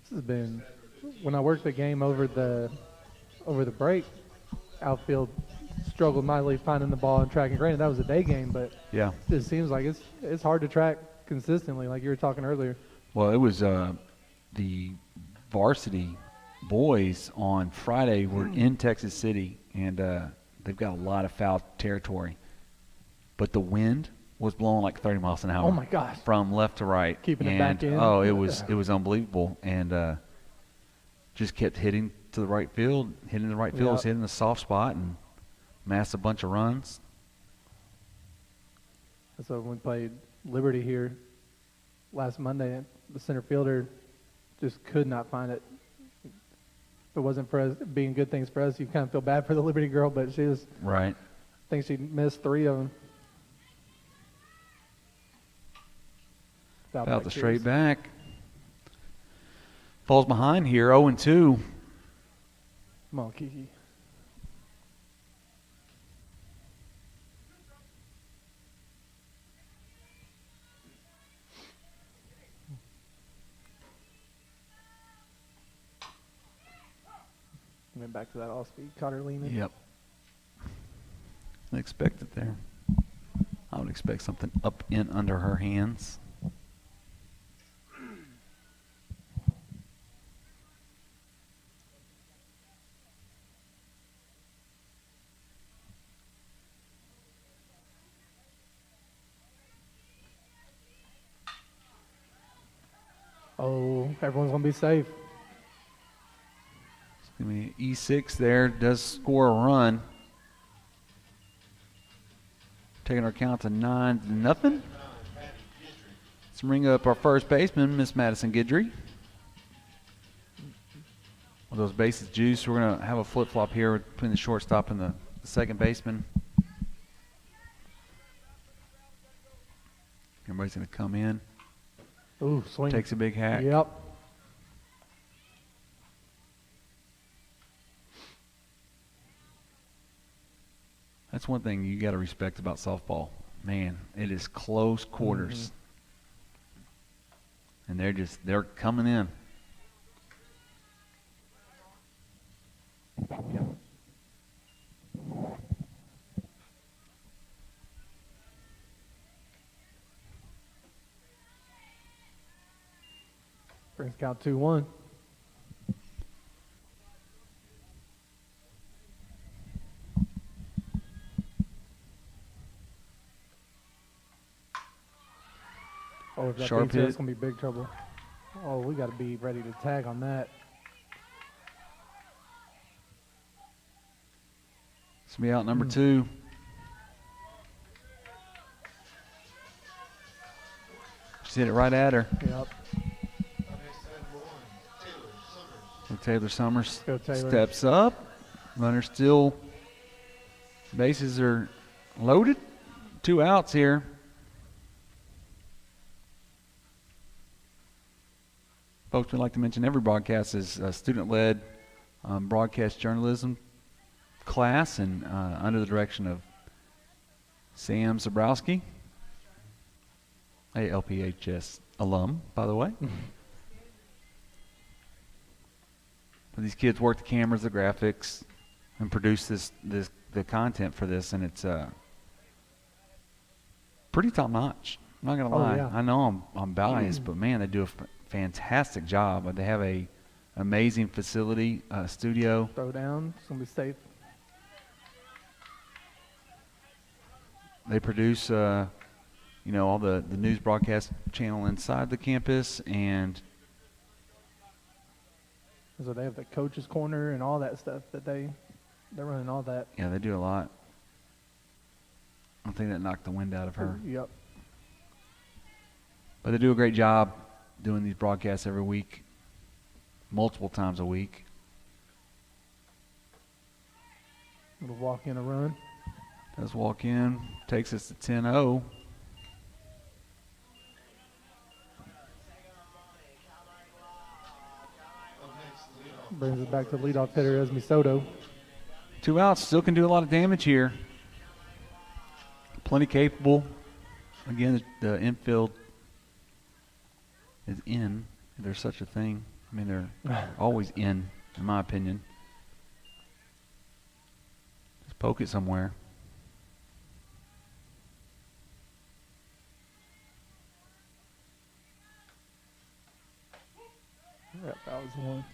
This has been when I worked the game over the break. Outfield struggled mightily finding the ball and tracking. Granted, that was a day game, but Yeah. it seems like it's hard to track consistently, like you were talking earlier. Well, it was the varsity boys on Friday were in Texas City, and they've got a lot of foul territory. But the wind was blowing like 30 miles an hour. Oh my gosh! From left to right, Keeping it and back in. oh, it was unbelievable, and just kept hitting to the right field, hitting the right field, Yep. was hitting the soft spot, and amassed a bunch of runs. So when we played Liberty here last Monday, the center fielder just could not find it. If it wasn't for us being good things for us, you kind of feel bad for the Liberty girl, but she was, Right. I think she missed 3 of them. About the straight back. Falls behind here, 0-2. Come on, Kiki. Went back to that all-speed, caught her leaning. Yep. I expect it there. I would expect something up in under her hands. Oh, everyone's going to be safe. It's going to be E6 there. Does score a run. Taking our count to 9-0. Let's bring up our first baseman, Miss Madison Guidry. With those bases juice, we're going to have a flip-flop here between the shortstop and the second baseman. Everybody's going to come in. Ooh, swing. Takes a big hack. Yep. That's one thing you got to respect about softball. Man, it is close quarters. And they're coming in. Brings count 2-1. Oh, if that Sharp beats it, hit. it's going to be big trouble. Oh, we got to be ready to tag on that. It's going to be out number 2. Just hit it right at her. Yep. So Taylor Summers Go Taylor. steps up. Runner still. Bases are loaded. 2 outs here. Folks, we'd like to mention every broadcast is a student-led broadcast journalism class and under the direction of Sam Zabrowski, a LPHS alum, by the way. But these kids work the cameras, the graphics, and produce the content for this, and it's pretty top-notch. I'm not gonna lie. Yeah. I know I'm biased, but man, they do a fantastic job. They have a amazing facility, studio. Throw down. It's gonna be safe. They produce, all the news broadcast channel inside the campus, and so they have the coaches corner and all that stuff that they're running all that. Yeah, they do a lot. I think that knocked the wind out of her. Yep. But they do a great job doing these broadcasts every week, multiple times a week. Little walk in a run. Does walk in, takes us to 10-0. Brings it back to leadoff hitter Esme Soto. 2 outs, still can do a lot of damage here. Plenty capable. Again, the infield is in, if there's such a thing. I mean, they're always in my opinion. Just poke it somewhere. Yep, that was the one.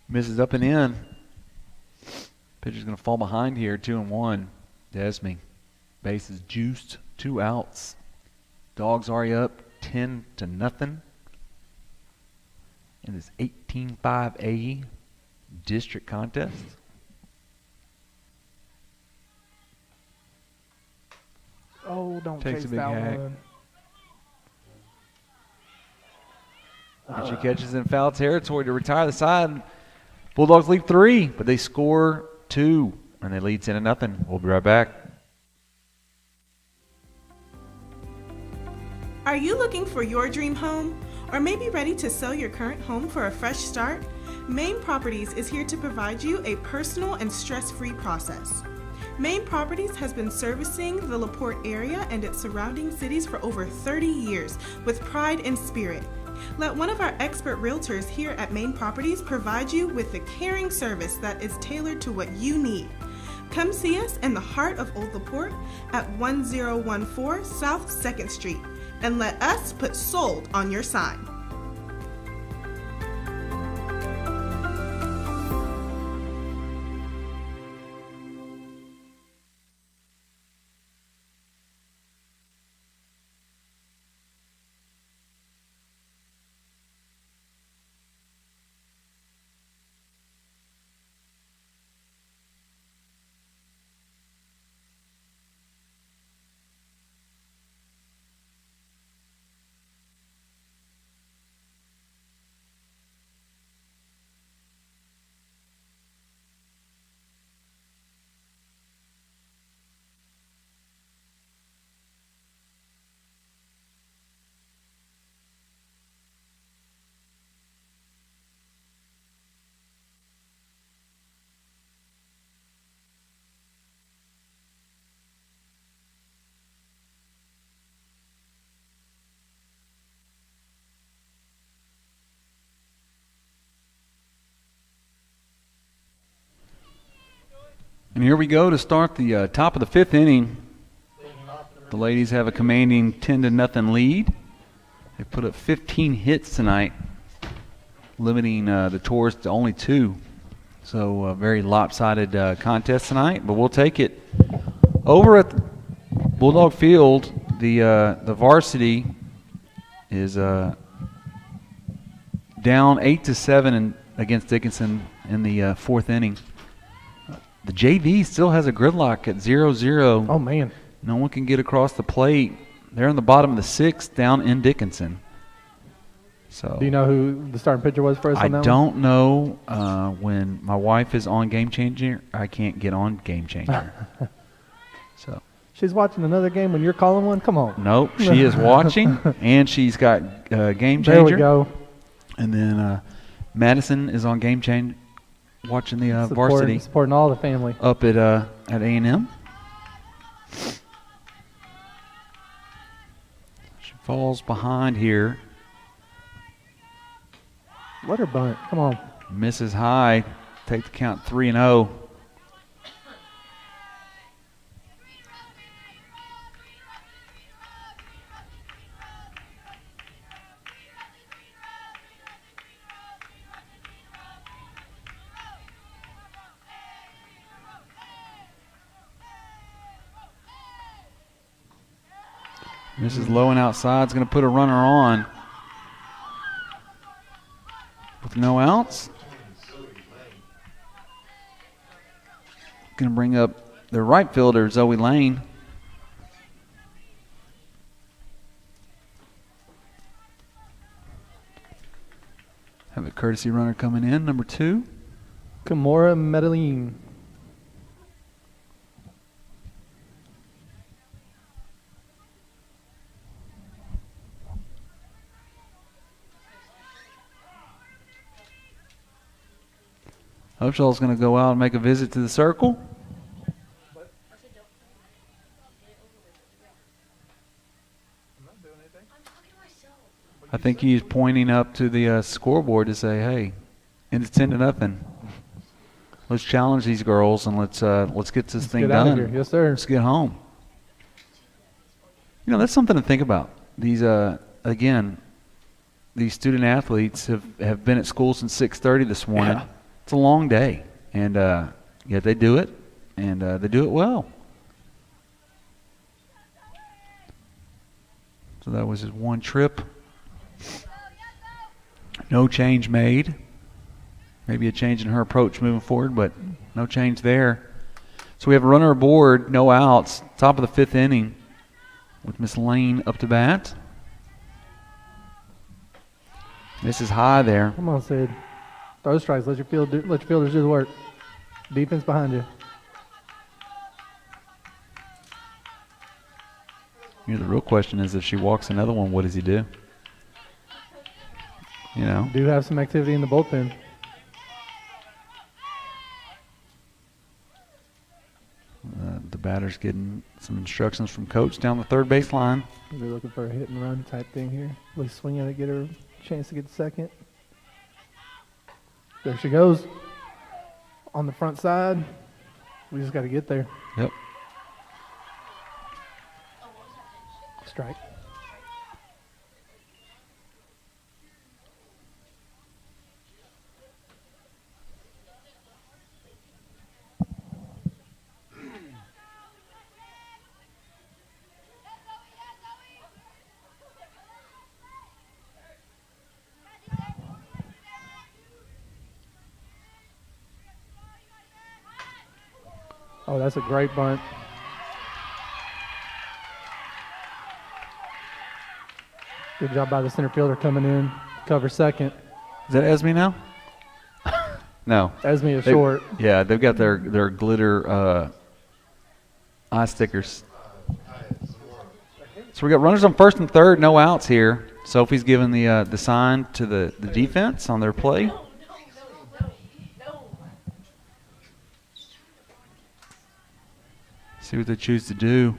Misses up and in. Pitcher's going to fall behind here, 2-1. Desme. Base is juiced, 2 outs. Dogs already up 10-0 in this 18-5A district contest. Oh, don't Takes chase a big that hack. one. And she catches in foul territory to retire the side. Bulldogs lead 3, but they score 2, and they lead 10-0. We'll be right back. Are you looking for your dream home? Or maybe ready to sell your current home for a fresh start? Main Properties is here to provide you a personal and stress-free process. Main Properties has been servicing the LaPorte area and its surrounding cities for over 30 years with pride and spirit. Let one of our expert realtors here at Main Properties provide you with the caring service that is tailored to what you need. Come see us in the heart of Old LaPorte at 1014 South 2nd Street and let us put sold on your sign. And here we go to start the top of the 5th inning. The ladies have a commanding 10-0 lead. They put up 15 hits tonight, limiting the Taurs to only 2. So a very lopsided contest tonight, but we'll take it. Over at Bulldog Field, the varsity is down 8-7 against Dickinson in the 4th inning. The JV still has a gridlock at 0-0. Oh, man. No one can get across the plate. They're in the bottom of the 6th down in Dickinson. So, do you know who the starting pitcher was for us on that I don't know. When my wife is on Game Changer, I can't get on Game Changer. So she's watching another game when you're calling one? Come on. Nope. She is watching, and she's got Game Changer. There we go. And then Madison is on Game Changer, watching the varsity. Supporting all the family. Up at A&M. Falls behind here. Let her bunt. Come on. Misses high. Take the count 3-0. Misses low and outside. Is going to put a runner on. With no outs. Going to bring up the right fielder, Zoe Lane. Have a courtesy runner coming in, number 2. Kimora Medellin. Upshaw's going to go out and make a visit to the circle. I think he's pointing up to the scoreboard to say, "Hey, it's 10-0. Let's challenge these girls and let's get this thing get out of done. here. Yes, sir. Let's get home." You know, that's something to think about. These again, these student athletes have been at school since 6:30 this morning. Yeah. It's a long day, and yet they do it, and they do it well. So that was his one trip. No change made. Maybe a change in her approach moving forward, but no change there. So we have a runner aboard, no outs, top of the 5th inning with Miss Lane up to bat. This is high there. Come on, Sid. Throw strikes. Let your fielders do the work. Defense behind you. You know, the real question is if she walks another one, what does he do? You know. Do have some activity in the bullpen. The batter's getting some instructions from coach down the third base line. They're looking for a hit and run type thing here. At least swing at it, get her a chance to get the second. There she goes. On the front side. We just got to get there. Yep. Strike. Oh, that's a great bunt. Good job by the center fielder coming in, cover second. Is that Esme now? No. Esme is short. Yeah, they've got their glitter eye stickers. So we got runners on first and third, no outs here. Sophie's giving the sign to the defense on their play. See what they choose to do.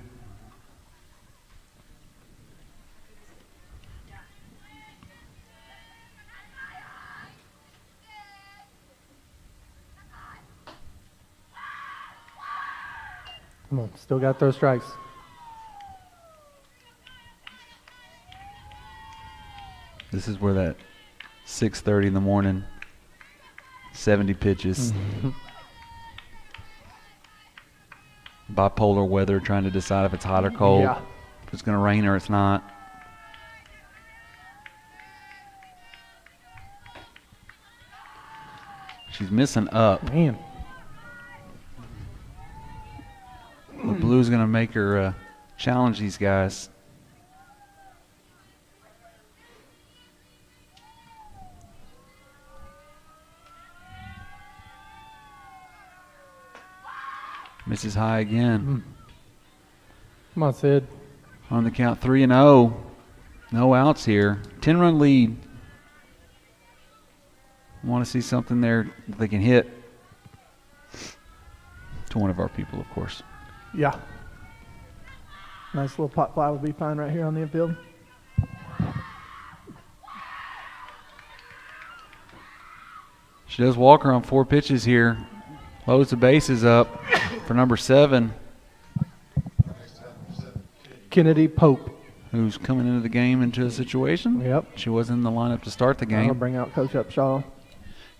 Come on, still got those strikes. This is where that 6:30 in the morning, 70 pitches. Bipolar weather, trying to decide if it's hot or cold, Yeah. if it's going to rain or it's not. She's missing up. Man. The blue's going to make her challenge these guys. Misses high again. Come on, Sid. On the count 3-0. No outs here. 10-run lead. Want to see something there that they can hit. To one of our people, of course. Yeah. Nice little pot fly would be fine right here on the infield. She does Walker on 4 pitches here. Loads the bases up for number 7. Kennedy Pope. Who's coming into the game into a situation. Yep. She was in the lineup to start the game. I'll bring out Coach Upshaw.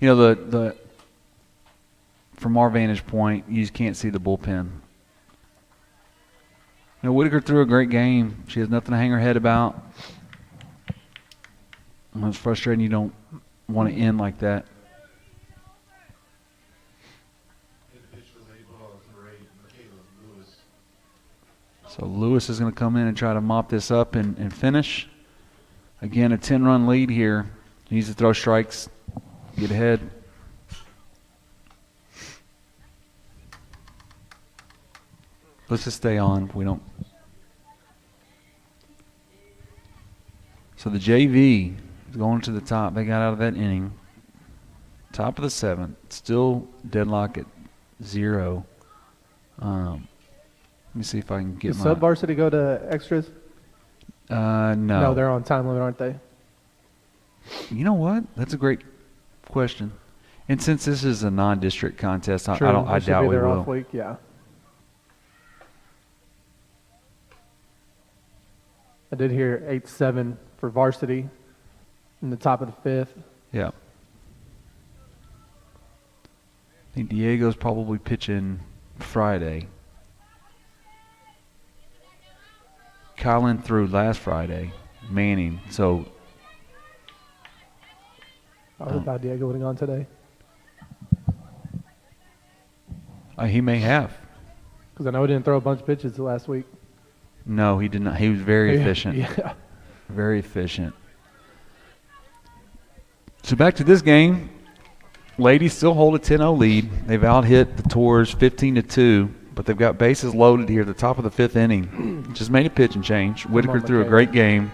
You know, the from our vantage point, you just can't see the bullpen. You know, Whitaker threw a great game. She has nothing to hang her head about. And it's frustrating you don't want to end like that. So Lewis is going to come in and try to mop this up and finish. Again, a 10-run lead here. Needs to throw strikes, get ahead. Let's just stay on. We don't. So the JV is going to the top. They got out of that inning. Top of the 7th. Still deadlock at 0. Let me see if I can get Does my sub-varsity go to extras? No. No, they're on time limit, aren't they? You know what? That's a great question. And since this is a non-district contest, I doubt we their will. off week, yeah. I did hear 8-7 for varsity in the top of the 5th. Yeah. I think Diego's probably pitching Friday. Colin threw last Friday, Manning. So I would have thought Diego would have gone today. He may have. Because I know he didn't throw a bunch of pitches last week. No, he did not. He was very efficient. Yeah. Very efficient. So back to this game. Ladies still hold a 10-0 lead. They've out-hit the Tours 15-2, but they've got bases loaded here at the top of the 5th inning. Just made a pitching change. Whitaker threw a great game.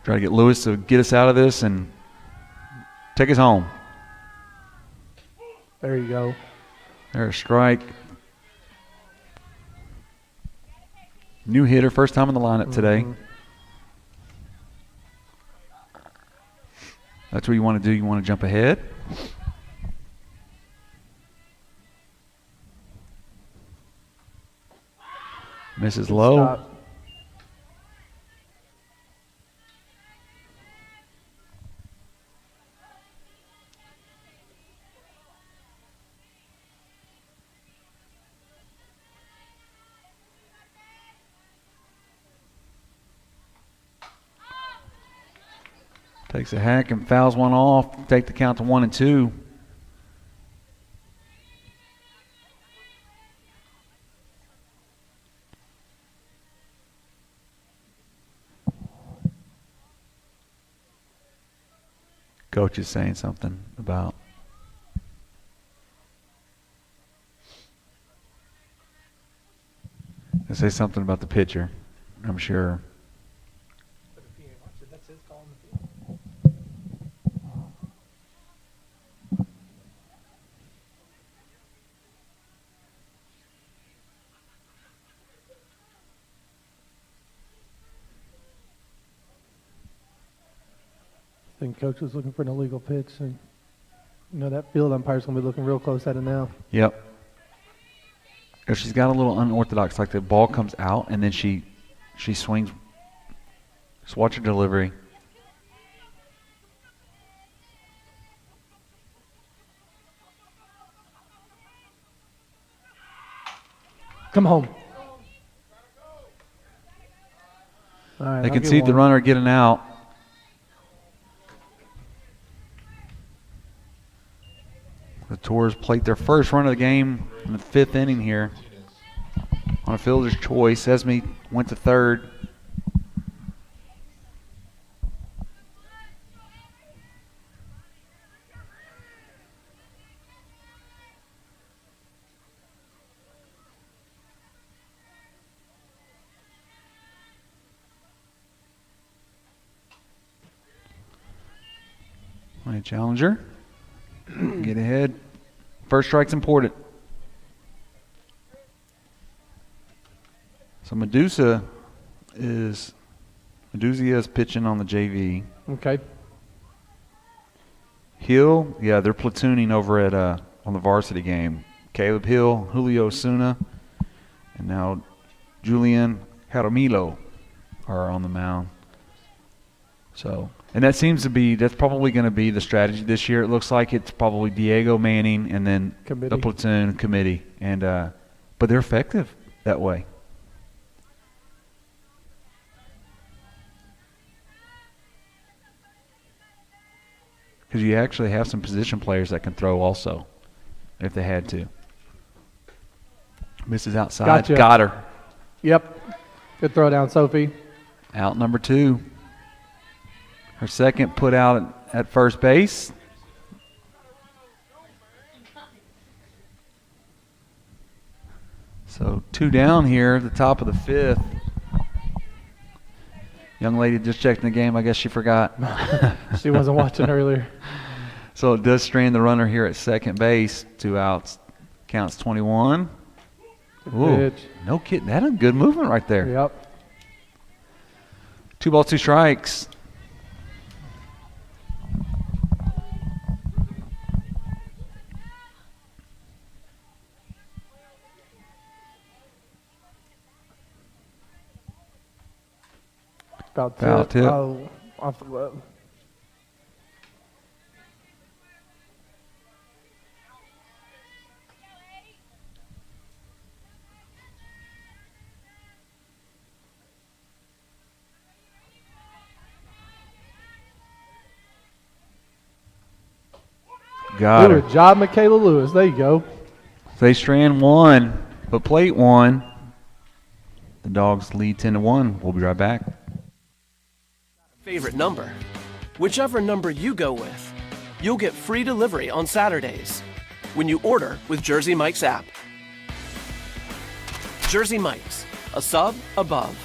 Try to get Lewis to get us out of this and take us home. There you go. There's a strike. New hitter, first time in the lineup today. That's what you want to do. You want to jump ahead. Misses low. Stop. Takes a hack and fouls one off. Take the count to 1-2. Coach is saying something about I say something about the pitcher, I'm sure. I think Coach was looking for an illegal pitch, and you know that field umpire's going to be looking real close at it now. Yep. If she's got a little unorthodox, like the ball comes out and then she swings. Just watch her delivery. Come home. All right, They I'll concede get the one. runner getting out. The Tours plate their first run of the game in the 5th inning here. On a fielder's choice, Esme went to third. All right, challenger. Get ahead. First strike's important. So Medusa is pitching on the JV. Okay. Hill, yeah, they're platooning over at on the varsity game. Caleb Hill, Julio Osuna, and now Julian Jaramillo are on the mound. So, and that seems to be, that's probably going to be the strategy this year. It looks like it's probably Diego Manning and then Committee. the platoon committee. And but they're effective that way. Because you actually have some position players that can throw also, if they had to. Misses outside. Gotcha. Got her. Yep. Good throw down, Sophie. Out number 2. Her second put out at first base. So 2 down here at the top of the 5th. Young lady just checking the game. I guess she forgot. She wasn't watching earlier. So it does strand the runner here at second base. 2 outs. Counts 21. Ooh, pitch. no kidding. That's a good movement right there. Yep. 2 balls, 2 strikes. About Foul tip. tip. Oh, off the glove. Got her. Good job, Michaela Lewis. There you go. They strand 1, but plate 1. The Dogs lead 10-1. We'll be right back. Favorite number? Whichever number you go with, you'll get free delivery on Saturdays when you order with Jersey Mike's app. Jersey Mike's, a sub above.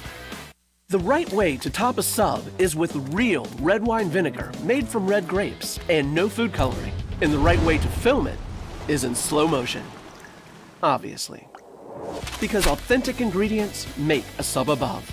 The right way to top a sub is with real red wine vinegar made from red grapes and no food coloring. And the right way to film it is in slow motion. Obviously. Because authentic ingredients make a sub above.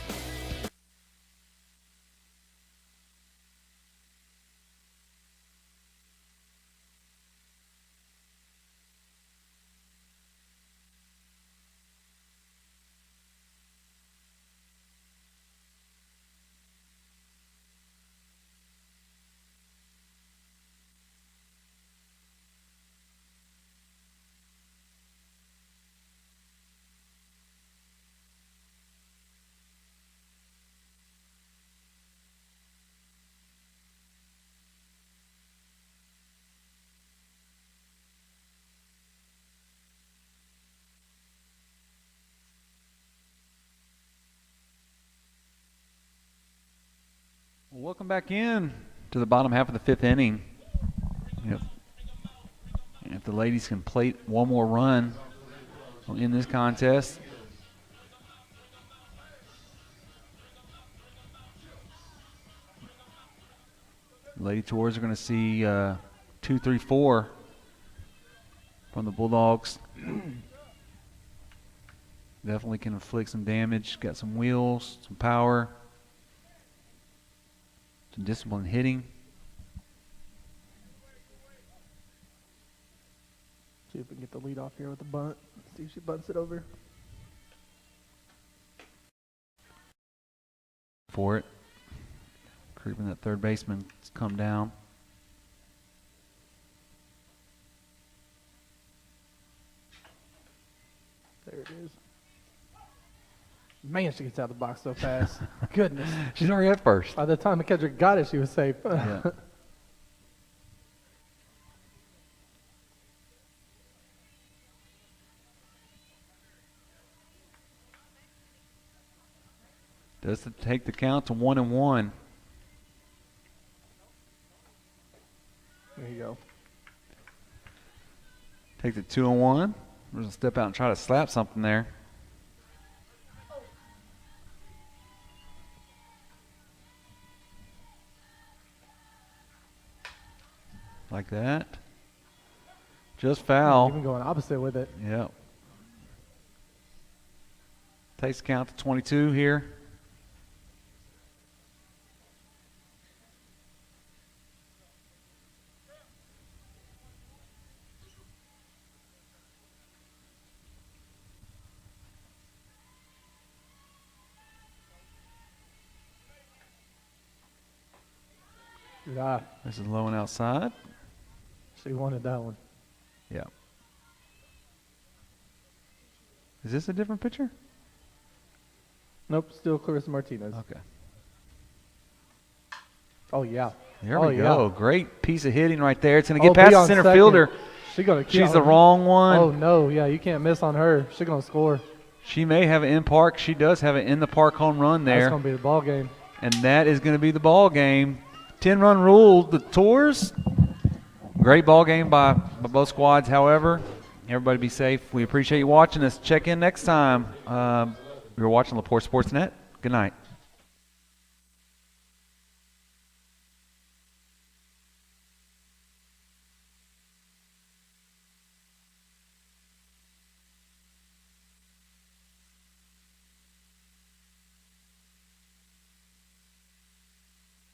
Welcome back in to the bottom half of the 5th inning. If the ladies can plate one more run in this contest. Lady Tours are going to see 2, 3, 4 from the Bulldogs. Definitely can inflict some damage. Got some wheels, some power. Some disciplined hitting. See if we can get the lead off here with the bunt. See if she bunts it over. For it. Creeping that third baseman come down. There it is. Man, she gets out of the box so fast. Goodness. She's already at first. By the time McKendrick got it, she was safe. Yeah. Does it take the count to 1-1? There you go. Take the 2-1. We're going to step out and try to slap something there. Like that. Just foul. Even going opposite with it. Yep. Takes the count to 22 here. Yeah. This is low and outside. She wanted that one. Yeah. Is this a different picture? Nope, still Clarissa Martinez. Okay. Oh, yeah. There oh, we go. Yeah. Great piece of hitting right there. It's going to get be past the on center second. fielder. She's the wrong one. Oh, no. Yeah, you can't miss on her. She's going to score. She may have an in-park. She does have an in-the-park home run there. That's going to be the ball game. And that is going to be the ball game. 10-run rule. The Tours, great ball game by both squads. However, everybody be safe. We appreciate you watching us. Check in next time. You're watching LaPorte Sportsnet. Good night.